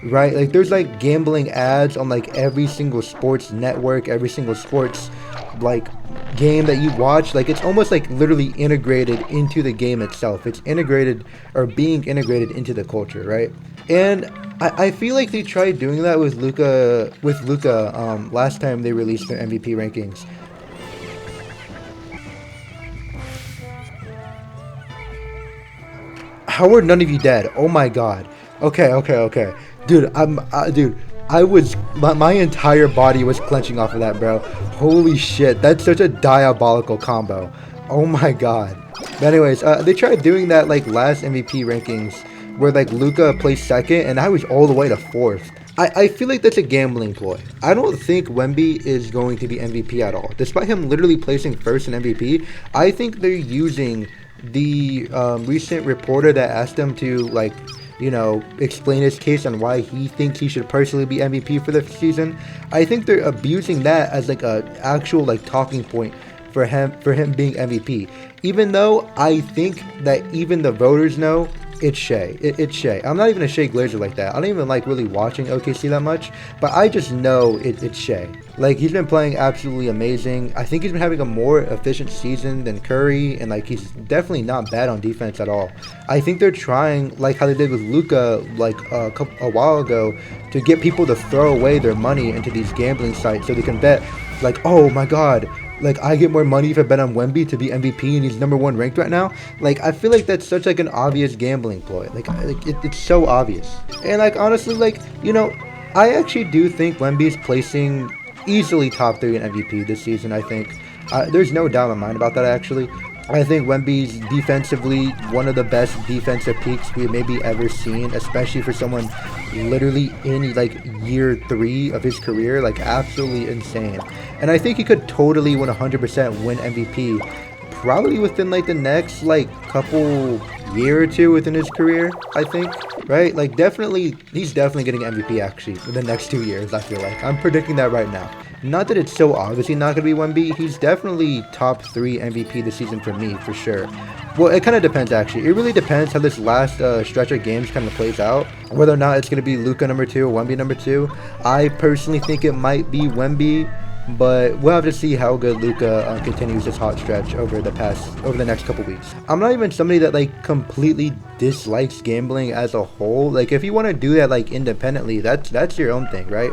right? Like there's like gambling ads on like every single sports network, every single sports like game that you watch. Like it's almost like literally integrated into the game itself. It's integrated or being integrated into the culture, right? And I feel like they tried doing that with Luka last time they released their MVP rankings. How are none of you dead? Oh my god. Okay. Dude, my entire body was clenching off of that, bro. Holy shit, that's such a diabolical combo. Oh my god. But anyways, they tried doing that like last MVP rankings where like Luka placed second and I was all the way to fourth. I feel like that's a gambling ploy. I don't think Wemby is going to be MVP at all. Despite him literally placing first in MVP, I think they're using the recent reporter that asked him to like, you know, explain his case on why he thinks he should personally be MVP for the season. I think they're abusing that as like a actual like talking point for him being MVP. Even though I think that even the voters know it's Shea. It's Shea. I'm not even a Shea Glazer like that. I don't even like really watching OKC that much, but I just know it's Shea. Like he's been playing absolutely amazing. I think he's been having a more efficient season than Curry, and like he's definitely not bad on defense at all. I think they're trying, like how they did with Luka like a while ago, to get people to throw away their money into these gambling sites so they can bet like, oh my god, like I get more money if I bet on Wemby to be MVP and he's #1 ranked right now. Like I feel like that's such like an obvious gambling ploy. Like it's so obvious. And like honestly, like, you know, I actually do think Wemby's placing easily top 3 in MVP this season, I think. There's no doubt in my mind about that, actually. I think Wemby's defensively one of the best defensive peaks we've maybe ever seen, especially for someone literally in like year 3 of his career, like absolutely insane. And I think he could totally 100% win MVP, probably within like the next like couple year or two within his career, I think, right? Like definitely, he's definitely getting MVP actually in the next 2 years, I feel like. I'm predicting that right now. Not that it's so obviously not going to be Wemby. He's definitely top 3 MVP this season for me, for sure. Well, it kind of depends, actually. It really depends how this last stretch of games kind of plays out. Whether or not it's going to be Luka number 2 or Wemby number 2. I personally think it might be Wemby, but we'll have to see how good Luka continues this hot stretch over the next couple weeks. I'm not even somebody that like completely dislikes gambling as a whole. Like if you want to do that like independently, that's your own thing, right?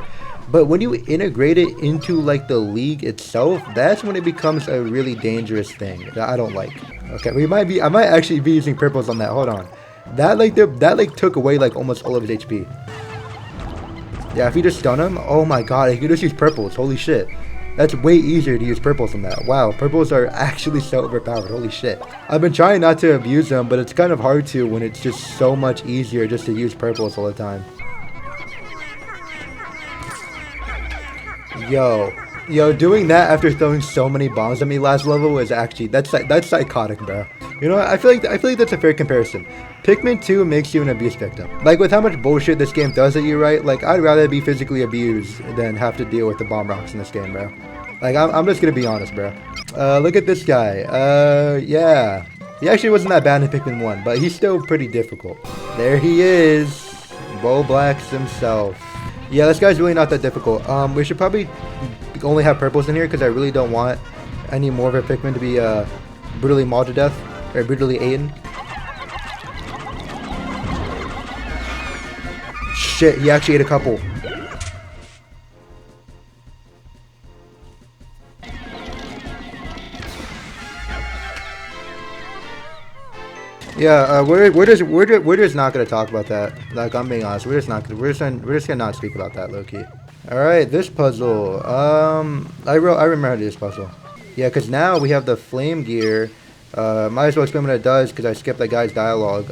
But when you integrate it into like the league itself, that's when it becomes a really dangerous thing that I don't like. Okay, I might actually be using purples on that. Hold on. That took away like almost all of his HP. Yeah, if you just stun him, oh my god, you can just use purples. Holy shit. That's way easier to use purples than that. Wow, purples are actually so overpowered. Holy shit. I've been trying not to abuse them, but it's kind of hard to when it's just so much easier just to use purples all the time. Yo, doing that after throwing so many bombs at me last level is actually, that's psychotic, bro. You know what? I feel like that's a fair comparison. Pikmin 2 makes you an abuse victim. Like with how much bullshit this game does at you, right? Like I'd rather be physically abused than have to deal with the bomb rocks in this game, bro. Like I'm just gonna be honest, bro. Look at this guy. Yeah. He actually wasn't that bad in Pikmin 1, but he's still pretty difficult. There he is. Bo Blacks himself. Yeah, this guy's really not that difficult. We should probably only have purples in here because I really don't want any more of our Pikmin to be brutally mauled to death or brutally eaten. Shit, he actually ate a couple. Yeah, we're just not gonna talk about that. Like I'm being honest, we're just gonna not speak about that, low-key. All right, this puzzle. I remember how to do this puzzle. Yeah, cause now we have the flame gear. Might as well explain what it does because I skipped that guy's dialogue.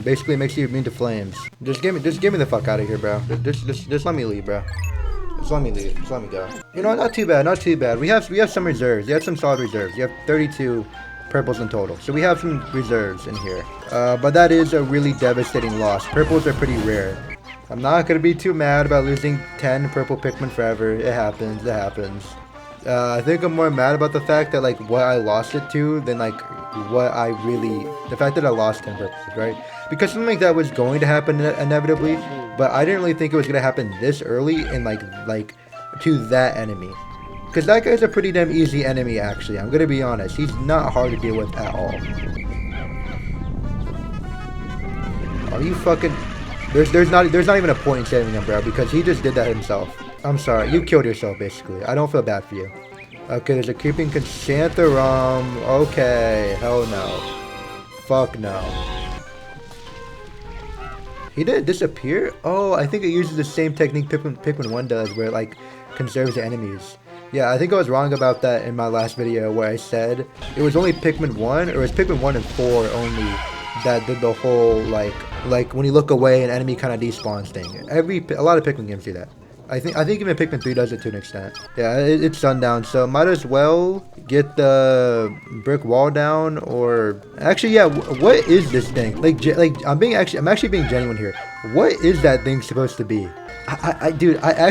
Basically it makes you immune to flames. Just give me the fuck out of here, bro. Just let me leave, bro. Just let me leave. Just let me go. You know, not too bad, not too bad. We have some reserves. You have some solid reserves. You have 32 purples in total, so we have some reserves in here. But that is a really devastating loss. Purples are pretty rare. I'm not gonna be too mad about losing 10 purple Pikmin forever. It happens. It happens. I think I'm more mad about the fact that like what I lost it to than like the fact that I lost 10 purples, right? Because something like that was going to happen inevitably, but I didn't really think it was gonna happen this early and like to that enemy. Because that guy's a pretty damn easy enemy, actually. I'm gonna be honest. He's not hard to deal with at all. Are you fucking... There's not even a point in saving him, bro, because he just did that himself. I'm sorry. You killed yourself, basically. I don't feel bad for you. Okay, there's a creeping Chrysanthemum. Okay. Hell no. Fuck no. He didn't disappear? Oh, I think it uses the same technique Pikmin 1 does, where it, like, conserves the enemies. Yeah, I think I was wrong about that in my last video where I said it was only Pikmin 1, or it was Pikmin 1 and 4 only that did the whole, like when you look away, an enemy kind of despawns thing. A lot of Pikmin games do that. I think even Pikmin 3 does it to an extent. Yeah, it's sundown, so might as well get the brick wall down, or... Actually, yeah, what is this thing? I'm actually being genuine here. What is that thing supposed to be? Dude, I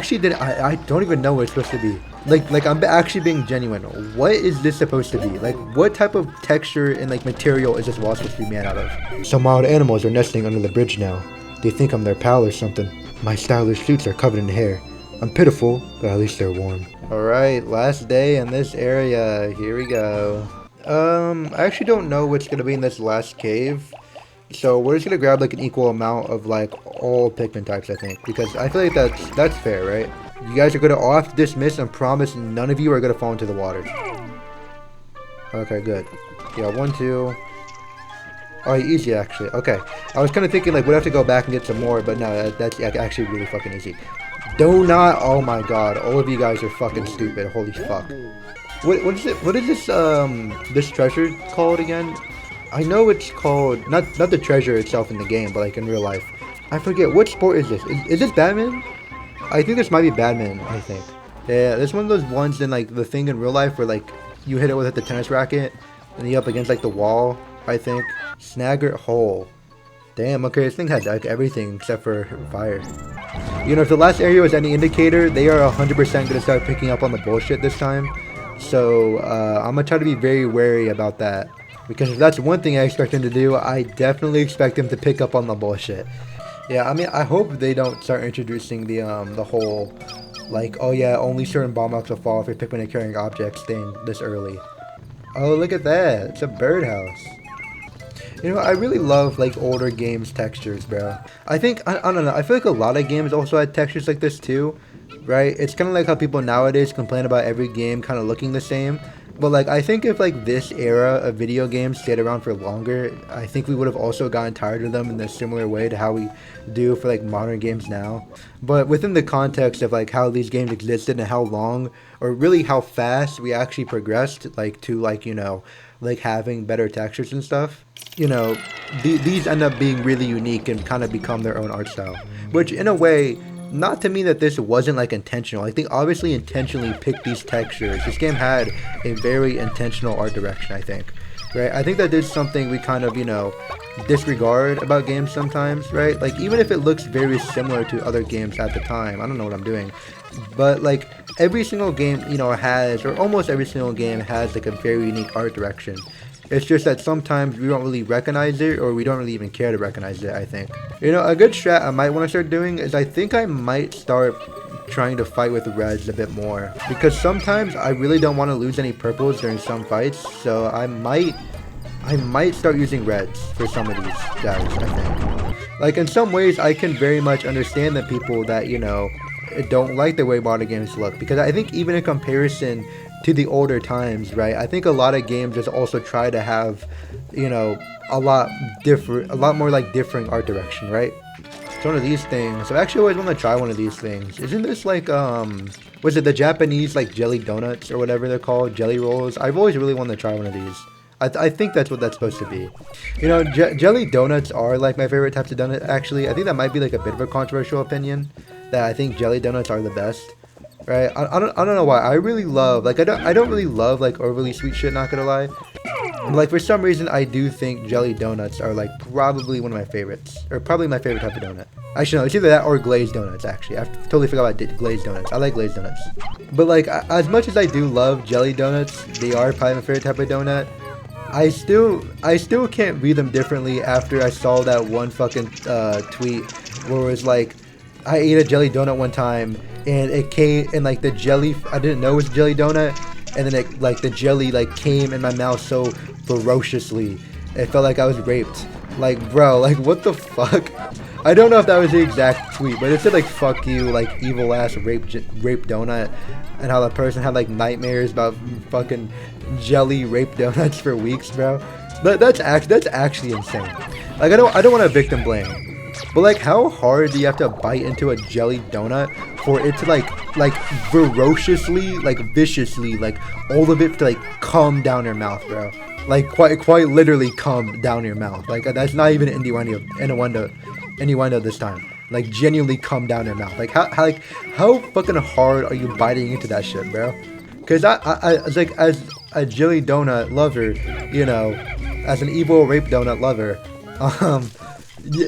don't even know what it's supposed to be. Like I'm actually being genuine. What is this supposed to be? Like, what type of texture and like material is this wall supposed to be made out of? Some wild animals are nesting under the bridge now. They think I'm their pal or something. My stylish suits are covered in hair. I'm pitiful, but at least they're warm. Alright, last day in this area. Here we go. I actually don't know what's gonna be in this last cave. So we're just gonna grab like an equal amount of like all Pikmin types, I think. Because I feel like that's fair, right? You guys are gonna all have to dismiss and promise none of you are gonna fall into the water. Okay, good. Yeah, 1, 2. Oh, easy actually. Okay. I was kind of thinking like we'd have to go back and get some more, but no, that's actually really fucking easy. Do not. Oh my god. All of you guys are fucking stupid. Holy fuck. What is it? What is this treasure called again? I know it's called not the treasure itself in the game, but like in real life. I forget. What sport is this? Is this badminton? I think this might be badminton. I think. Yeah, this one of those ones in like the thing in real life where like you hit it with the tennis racket and you up against like the wall. I think. Snagger hole. Damn. Okay, this thing has like everything except for fire. You know, if the last area was any indicator, they are 100% gonna start picking up on the bullshit this time. So I'm gonna try to be very wary about that, because if that's one thing I expect them to do, I definitely expect them to pick up on the bullshit. Yeah, I mean, I hope they don't start introducing the whole like, oh yeah, only certain bomb rocks will fall if you're Pikmin and carrying objects thing this early. Oh, look at that! It's a birdhouse. You know, I really love like older games textures, bro. I think I don't know. I feel like a lot of games also had textures like this too. Right? It's kind of like how people nowadays complain about every game kind of looking the same. But like, I think if like this era of video games stayed around for longer, I think we would have also gotten tired of them in a similar way to how we do for like modern games now. But within the context of like how these games existed and how long, or really how fast we actually progressed, like to like, you know, like having better textures and stuff, you know, these end up being really unique and kind of become their own art style. Which in a way, not to mean that this wasn't like intentional. I think obviously intentionally picked these textures. This game had a very intentional art direction, I think. Right? I think that is something we kind of, you know, disregard about games sometimes, right? Like, even if it looks very similar to other games at the time, I don't know what I'm doing, but like every single game, you know, has, or almost every single game has like a very unique art direction. It's just that sometimes we don't really recognize it, or we don't really even care to recognize it, I think. You know, a good strat I might want to start doing is I think I might start trying to fight with reds a bit more, because sometimes I really don't want to lose any purples during some fights, so I might start using reds for some of these guys, I think. Like, in some ways, I can very much understand the people that, you know, don't like the way modern games look, because I think even in comparison to the older times, right, I think a lot of games just also try to have, you know, a lot more like differing art direction, right? It's one of these things. I've actually always wanted to try one of these things. Isn't this like, was it the Japanese like jelly donuts or whatever they're called, jelly rolls? I've always really wanted to try one of these. I think that's what that's supposed to be. You know, jelly donuts are like my favorite types of donut, actually. I think that might be like a bit of a controversial opinion, that I think jelly donuts are the best. Right? I don't know why. I really love, like, I don't really love like overly sweet shit, not gonna lie. But, like, for some reason I do think jelly donuts are like probably one of my favorites, or probably my favorite type of donut. Actually no, it's either that or glazed donuts. Actually, I totally forgot about glazed donuts. I like glazed donuts. But like, as much as I do love jelly donuts, they are probably my favorite type of donut. I still can't read them differently after I saw that one fucking tweet where it was like, I ate a jelly donut one time and it came, and like the jelly, I didn't know it was a jelly donut, and then it, like the jelly like came in my mouth so ferociously, it felt like I was raped. Like, bro, like what the fuck? I don't know if that was the exact tweet, but it said like, fuck you, like evil ass rape donut, and how the person had like nightmares about fucking jelly rape donuts for weeks, bro. But that's actually insane. Like, I don't want to victim blame, but like, how hard do you have to bite into a jelly donut for it to like ferociously, like viciously, like all of it to like come down your mouth, bro? Like quite literally come down your mouth. Like, that's not even innuendo this time. Like, genuinely come down your mouth. Like, how fucking hard are you biting into that shit, bro? Because I like, as a jelly donut lover, you know, as an evil rape donut lover,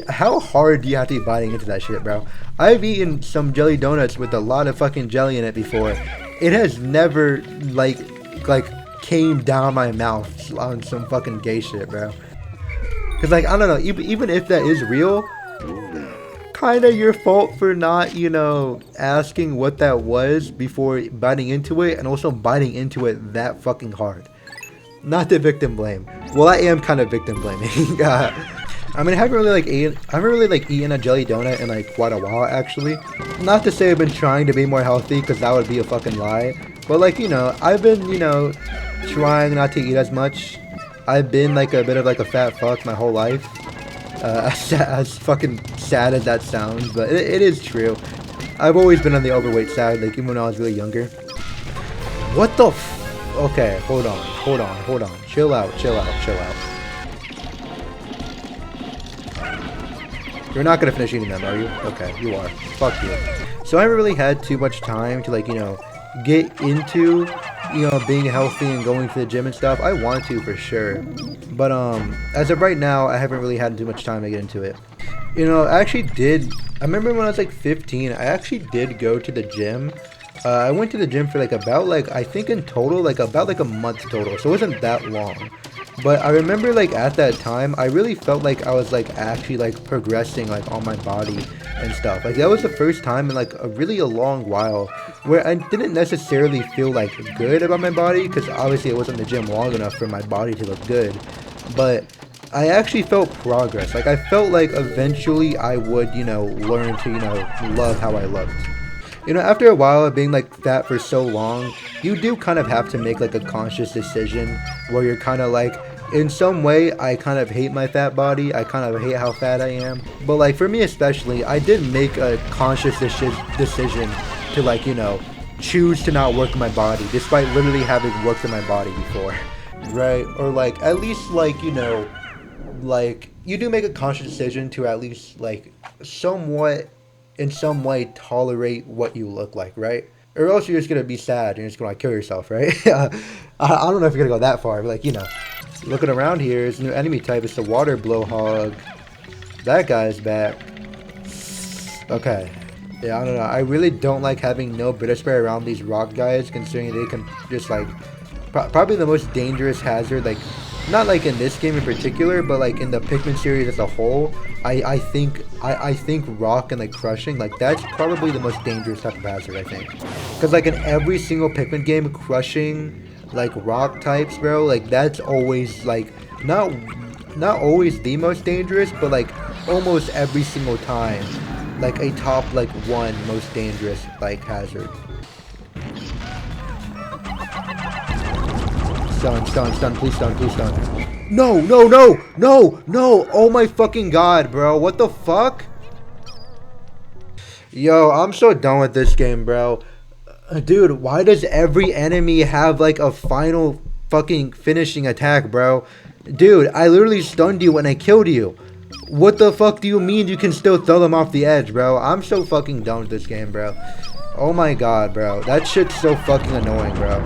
how hard do you have to be biting into that shit, bro? I've eaten some jelly donuts with a lot of fucking jelly in it before. It has never like came down my mouth on some fucking gay shit, bro. Cause like, I don't know, even if that is real, kinda your fault for not, you know, asking what that was before biting into it, and also biting into it that fucking hard. Not to victim blame. Well, I am kind of victim blaming. I mean, I haven't really eaten a jelly donut in like quite a while, actually. Not to say I've been trying to be more healthy, because that would be a fucking lie. But like, you know, I've been, you know, trying not to eat as much. I've been like a bit of like a fat fuck my whole life. As fucking sad as that sounds, but it is true. I've always been on the overweight side, like even when I was really younger. What the okay, hold on. Chill out. You're not gonna finish eating them, are you? Okay, you are. Fuck you. So I haven't really had too much time to, like, you know, get into, you know, being healthy and going to the gym and stuff. I want to for sure, but as of right now, I haven't really had too much time to get into it. You know, I remember when I was like 15, I actually did go to the gym. I went to the gym for like about, like, I think in total, like about like a month total, so it wasn't that long. But I remember, like, at that time, I really felt like I was, like, actually, like, progressing, like, on my body and stuff. Like, that was the first time in, like, a long while where I didn't necessarily feel, like, good about my body, because obviously I wasn't in the gym long enough for my body to look good. But I actually felt progress. Like, I felt like eventually I would, you know, learn to, you know, love how I looked. You know, after a while of being, like, fat for so long, you do kind of have to make, like, a conscious decision where you're kind of like, in some way, I kind of hate my fat body. I kind of hate how fat I am. But, like, for me especially, I did make a conscious decision to, like, you know, choose to not work in my body, despite literally having worked in my body before. Right? Or, like, at least, like, you know, like, you do make a conscious decision to at least, like, somewhat, in some way, tolerate what you look like, right? Or else you're just gonna be sad and you're just gonna, like, kill yourself, right? I don't know if you're gonna go that far, but, like, you know, looking around here, his new enemy type is the water blowhog. That guy's back. Okay. Yeah, I don't know. I really don't like having no British spray around these rock guys, considering they can just, like, probably the most dangerous hazard, like, not like in this game in particular, but like in the Pikmin series as a whole. I think rock and, like, crushing, like, that's probably the most dangerous type of hazard, I think. Because, like, in every single Pikmin game, crushing, like, rock types, bro, like, that's always, like, not always the most dangerous, but, like, almost every single time, like, a top, like, one most dangerous, like, hazard. Stun, please stun. No, oh my fucking god, bro, what the fuck? Yo, I'm so done with this game, bro. Dude, why does every enemy have, like, a final fucking finishing attack, bro? Dude, I literally stunned you when I killed you. What the fuck do you mean you can still throw them off the edge, bro? I'm so fucking done with this game, bro. Oh my god, bro. That shit's so fucking annoying, bro.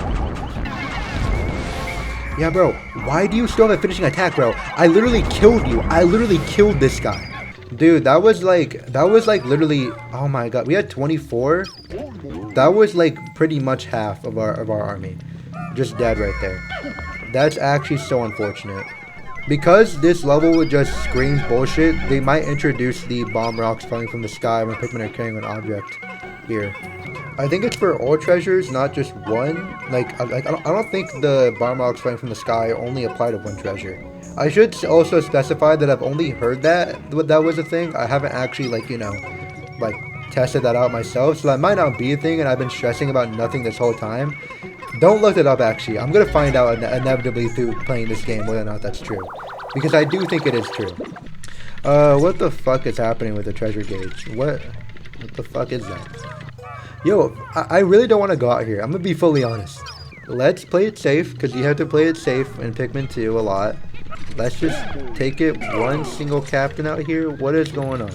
Yeah, bro. Why do you still have a finishing attack, bro? I literally killed you. I literally killed this guy. Dude, that was like literally, oh my god. We had 24. That was like pretty much half of our army. Just dead right there. That's actually so unfortunate. Because this level just screams bullshit, they might introduce the bomb rocks falling from the sky when Pikmin are carrying an object here. I think it's for all treasures, not just one. Like I don't think the bomb rocks falling from the sky only apply to one treasure. I should also specify that I've only heard that was a thing. I haven't actually, like, you know, like, tested that out myself, so that might not be a thing, and I've been stressing about nothing this whole time. Don't look it up, actually. I'm gonna find out inevitably through playing this game whether or not that's true, because I do think it is true. What the fuck is happening with the treasure gauge? What the fuck is that? Yo, I really don't want to go out here. I'm gonna be fully honest. Let's play it safe, because you have to play it safe in Pikmin 2 a lot. Let's just take it one single captain out here. What is going on?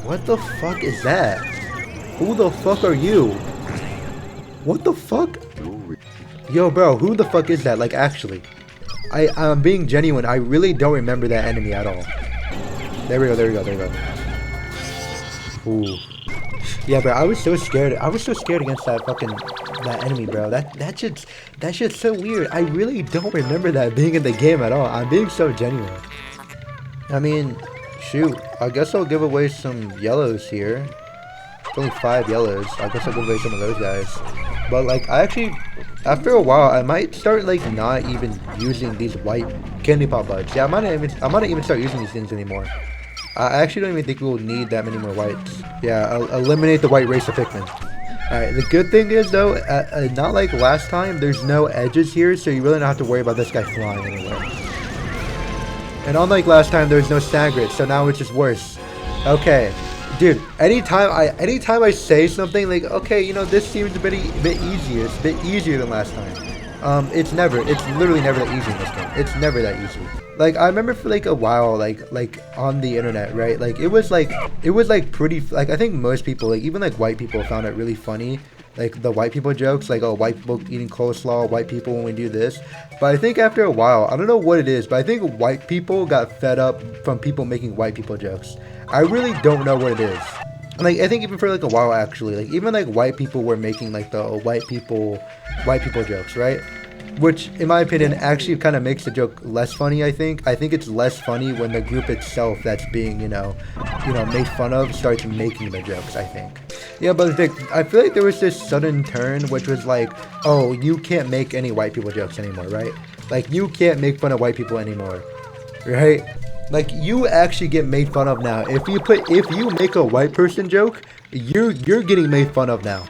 What the fuck is that? Who the fuck are you? What the fuck? Yo, bro, who the fuck is that? Like, actually. I'm being genuine. I really don't remember that enemy at all. There we go. Ooh. Yeah, bro, I was so scared. I was so scared against that enemy, bro. That shit's so weird. I really don't remember that being in the game at all. I'm being so genuine. I mean, shoot. I guess I'll give away some yellows here. It's only 5 yellows. I guess I'll give away some of those guys. But, like, I actually, after a while, I might start, like, not even using these white candy pop buds. Yeah, I might not even start using these things anymore. I actually don't even think we'll need that many more whites. Yeah, eliminate the white race of Pikmin. Alright, the good thing is, though, not like last time, there's no edges here, so you really don't have to worry about this guy flying anywhere. And unlike last time, there's no Stagrid, so now it's just worse. Okay, Dude, anytime I say something like, okay, you know, this seems a bit easier. It's a bit easier than last time. It's literally never that easy in this game. It's never that easy. Like, I remember for like a while, like on the internet, right? Like, it was like pretty, like, I think most people, like even like white people, found it really funny. Like the white people jokes, like, oh, white people eating coleslaw, white people when we do this. But I think after a while, I don't know what it is, but I think white people got fed up from people making white people jokes. I really don't know what it is. Like, I think even for like a while, actually, like even like white people were making like the white people jokes, right? Which, in my opinion, actually kind of makes the joke less funny. I think it's less funny when the group itself that's being, you know, made fun of starts making the jokes, I think. Yeah, but I feel like there was this sudden turn, which was like, oh, you can't make any white people jokes anymore, right? Like, you can't make fun of white people anymore, right? Like, you actually get made fun of now. If you make a white person joke, you're getting made fun of now.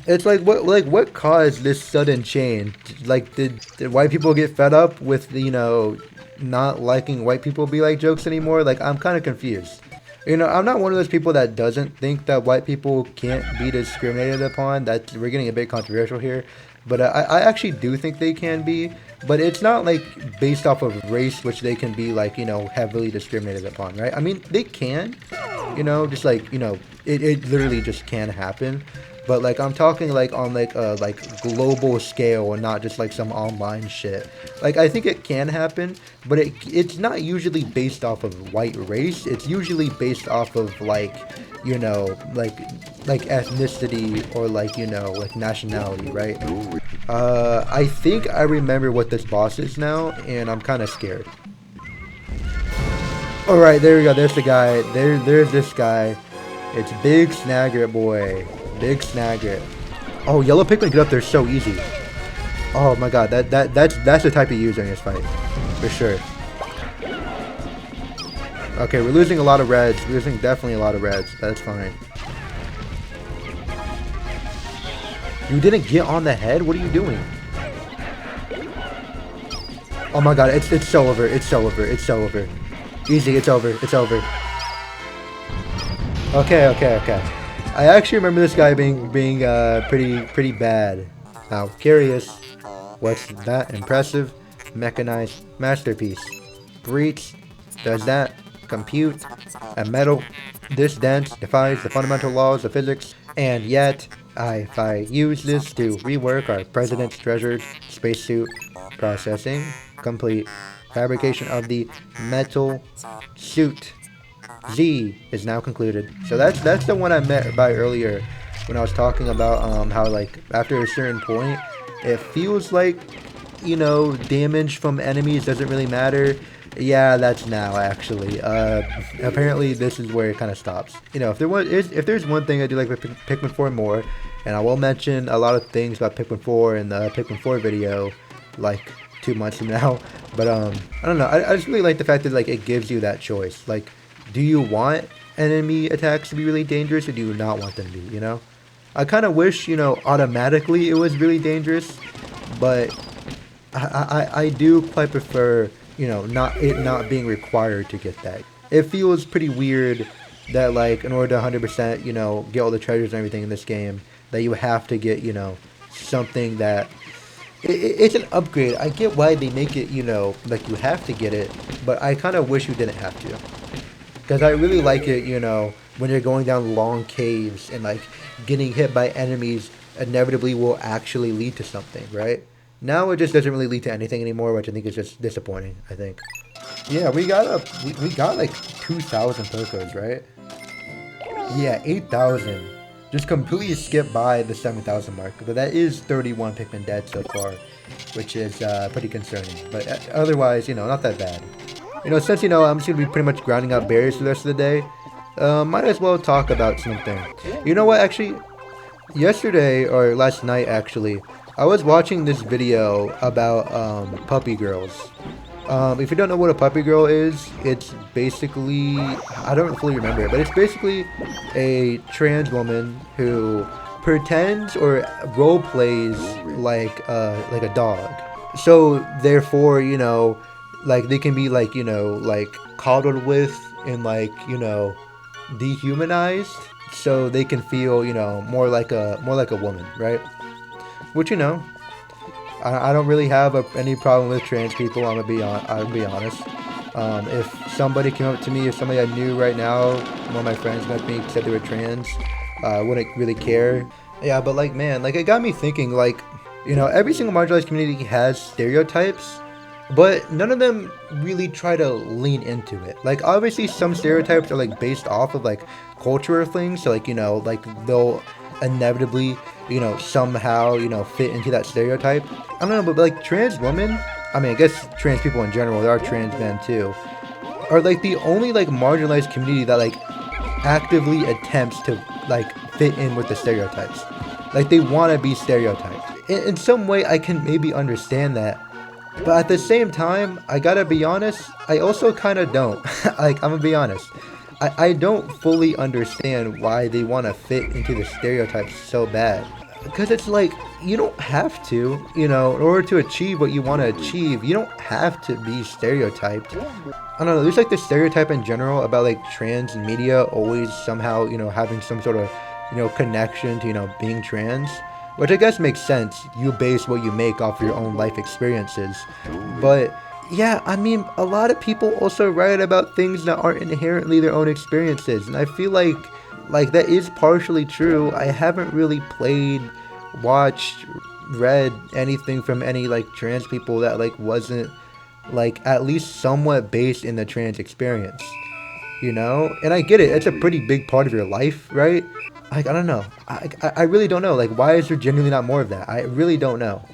It's like, what caused this sudden change? Like, did white people get fed up with, you know, not liking white people be like jokes anymore? Like, I'm kind of confused. You know, I'm not one of those people that doesn't think that white people can't be discriminated upon. We're getting a bit controversial here. But I actually do think they can be. But it's not like based off of race, which they can be like, you know, heavily discriminated upon, right? I mean, they can, you know, just like, you know, it literally just can happen. But like, I'm talking like on like a global scale and not just like some online shit. Like, I think it can happen, but it's not usually based off of white race. It's usually based off of like, you know, like ethnicity or like, you know, like nationality, right? I think I remember what this boss is now, and I'm kind of scared. All right, there we go. There's the guy. There's this guy. It's Big Snagger, boy. Big Snagger. Oh, yellow Pikmin get up there so easy. Oh my god, that's the type of user in this fight, for sure. Okay, we're losing a lot of reds. We're losing definitely a lot of reds. That's fine. You didn't get on the head? What are you doing? Oh my god, it's so over. It's so over. It's so over. Easy, it's over. It's over. Okay. I actually remember this guy being pretty bad. Now, curious. What's that? Impressive. Mechanized masterpiece. Breach. Does that compute? A metal this dense defies the fundamental laws of physics, and yet if I use this to rework our president's treasured spacesuit, processing complete. Fabrication of the metal suit Z is now concluded. So that's the one I meant by earlier when I was talking about how like after a certain point it feels like, you know, damage from enemies doesn't really matter. Yeah, that's now actually. Apparently this is where it kind of stops. You know, if there's one thing I do like with Pikmin 4 more, and I will mention a lot of things about Pikmin 4 in the Pikmin 4 video, like 2 months from now. But I don't know. I just really like the fact that like it gives you that choice. Like, do you want enemy attacks to be really dangerous, or do you not want them to be? You know, I kind of wish, you know, automatically it was really dangerous, but I do quite prefer, you know, not being required to get that. It feels pretty weird that like in order to 100%, you know, get all the treasures and everything in this game, that you have to get, you know, something that it's an upgrade. I get why they make it, you know, like you have to get it, but I kind of wish you didn't have to. Because I really like it, you know, when you're going down long caves and like getting hit by enemies inevitably will actually lead to something, right? Now it just doesn't really lead to anything anymore, which I think is just disappointing, I think. Yeah, we got like 2,000 Pokos, right? Yeah, 8,000. Just completely skipped by the 7,000 mark. But that is 31 Pikmin dead so far, which is pretty concerning. But otherwise, you know, not that bad. You know, since, you know, I'm just going to be pretty much grinding out berries for the rest of the day, might as well talk about something. You know what, actually, yesterday, or last night, actually, I was watching this video about puppy girls. If you don't know what a puppy girl is, it's basically, I don't fully remember it, but it's basically a trans woman who pretends or role plays like a dog. So therefore, you know, like they can be like, you know, like coddled with and like, you know, dehumanized so they can feel, more like a woman, right? Which, I don't really have any problem with trans people. I'll be honest. If somebody came up to me, if somebody I knew right now, one of my friends met me, said they were trans, I wouldn't really care. Yeah, but like, man, like it got me thinking. Like, every single marginalized community has stereotypes, but none of them really try to lean into it. Like, obviously, some stereotypes are like based off of like cultural things. So like, like they'll inevitably, somehow, fit into that stereotype. I don't know, but like trans women, I mean, I guess trans people in general, there are trans men too, are like the only like marginalized community that like actively attempts to like fit in with the stereotypes. Like they want to be stereotyped. In some way, I can maybe understand that, but at the same time, I gotta be honest, I also kind of don't. Like, I'm gonna be honest. I don't fully understand why they want to fit into the stereotypes so bad. Because it's like, you don't have to, in order to achieve what you want to achieve, you don't have to be stereotyped. I don't know, there's like this stereotype in general about like trans media always somehow, having some sort of, connection to, being trans. Which I guess makes sense. You base what you make off your own life experiences. But yeah, I mean, a lot of people also write about things that aren't inherently their own experiences. And I feel like that is partially true. I haven't really played, watched, read anything from any like trans people that like wasn't like at least somewhat based in the trans experience. And I get it, it's a pretty big part of your life, right? Like, I don't know, I really don't know, like, why is there genuinely not more of that? I really don't know.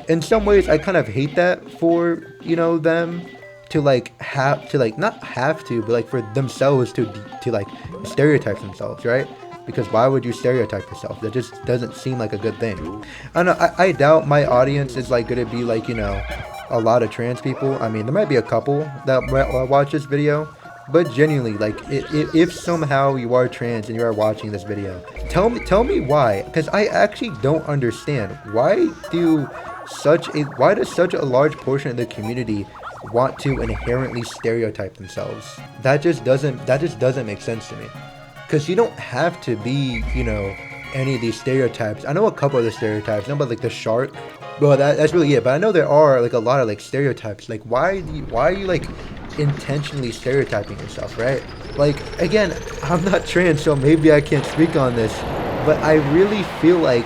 In some ways I kind of hate that for, them to like have to like not have to, but like for themselves to like stereotype themselves, right? Because why would you stereotype yourself? That just doesn't seem like a good thing. I don't know, I doubt my audience is like gonna be like, a lot of trans people. I mean, there might be a couple that watch this video, but genuinely, like, if somehow you are trans and you are watching this video, tell me why, because I actually don't understand. Why does such a large portion of the community want to inherently stereotype themselves? That just doesn't make sense to me. Because you don't have to be, any of these stereotypes. I know a couple of the stereotypes. I know about like the shark. Well, that's really it. But I know there are like a lot of like stereotypes. Like, why are you like intentionally stereotyping yourself, right? Like, again, I'm not trans, so maybe I can't speak on this, but I really feel like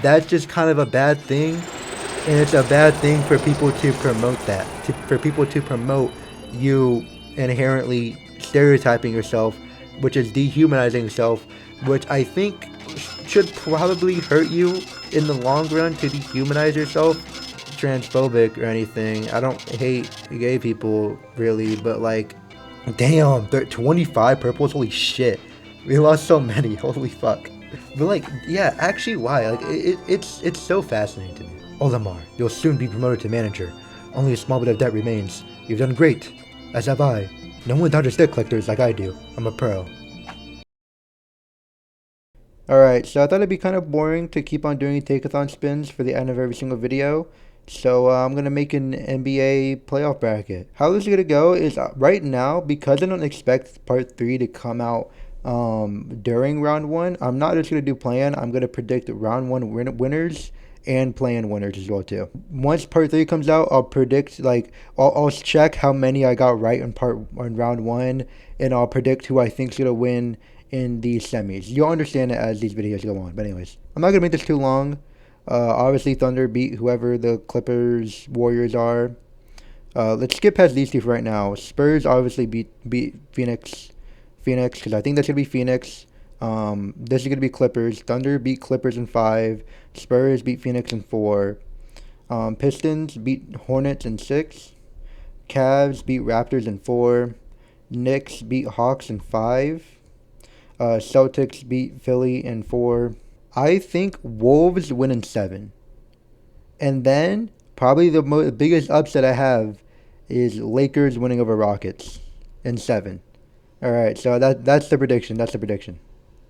that's just kind of a bad thing. And it's a bad thing for people to promote that, for people to promote you inherently stereotyping yourself, which is dehumanizing yourself, which I think should probably hurt you in the long run to dehumanize yourself. Transphobic or anything. I don't hate gay people really, but like, damn, 25 purples, holy shit. We lost so many, holy fuck. But like, yeah, actually why? Like, it's so fascinating to me. Olimar, you'll soon be promoted to manager. Only a small bit of debt remains. You've done great. As have I. No one dodges debt collectors like I do. I'm a pro. Alright, so I thought it'd be kind of boring to keep on doing take-a-thon spins for the end of every single video. So I'm going to make an NBA playoff bracket. How this is going to go is right now, because I don't expect part 3 to come out during round 1, I'm not just going to do play-in. I'm going to predict round 1 winners and play-in winners as well too. Once part 3 comes out, I'll predict, like, I'll check how many I got right in round 1, and I'll predict who I think's going to win in the semis. You'll understand it as these videos go on. But anyways, I'm not going to make this too long. Obviously Thunder beat whoever the Clippers, Warriors are. Let's skip past these two for right now. Spurs obviously beat Phoenix, because I think that's going to be Phoenix. This is going to be Clippers. Thunder beat Clippers in 5. Spurs beat Phoenix in 4. Pistons beat Hornets in 6. Cavs beat Raptors in 4. Knicks beat Hawks in 5. Celtics beat Philly in 4. I think Wolves win in 7. And then, probably the biggest upset I have is Lakers winning over Rockets in 7. Alright, so that's the prediction.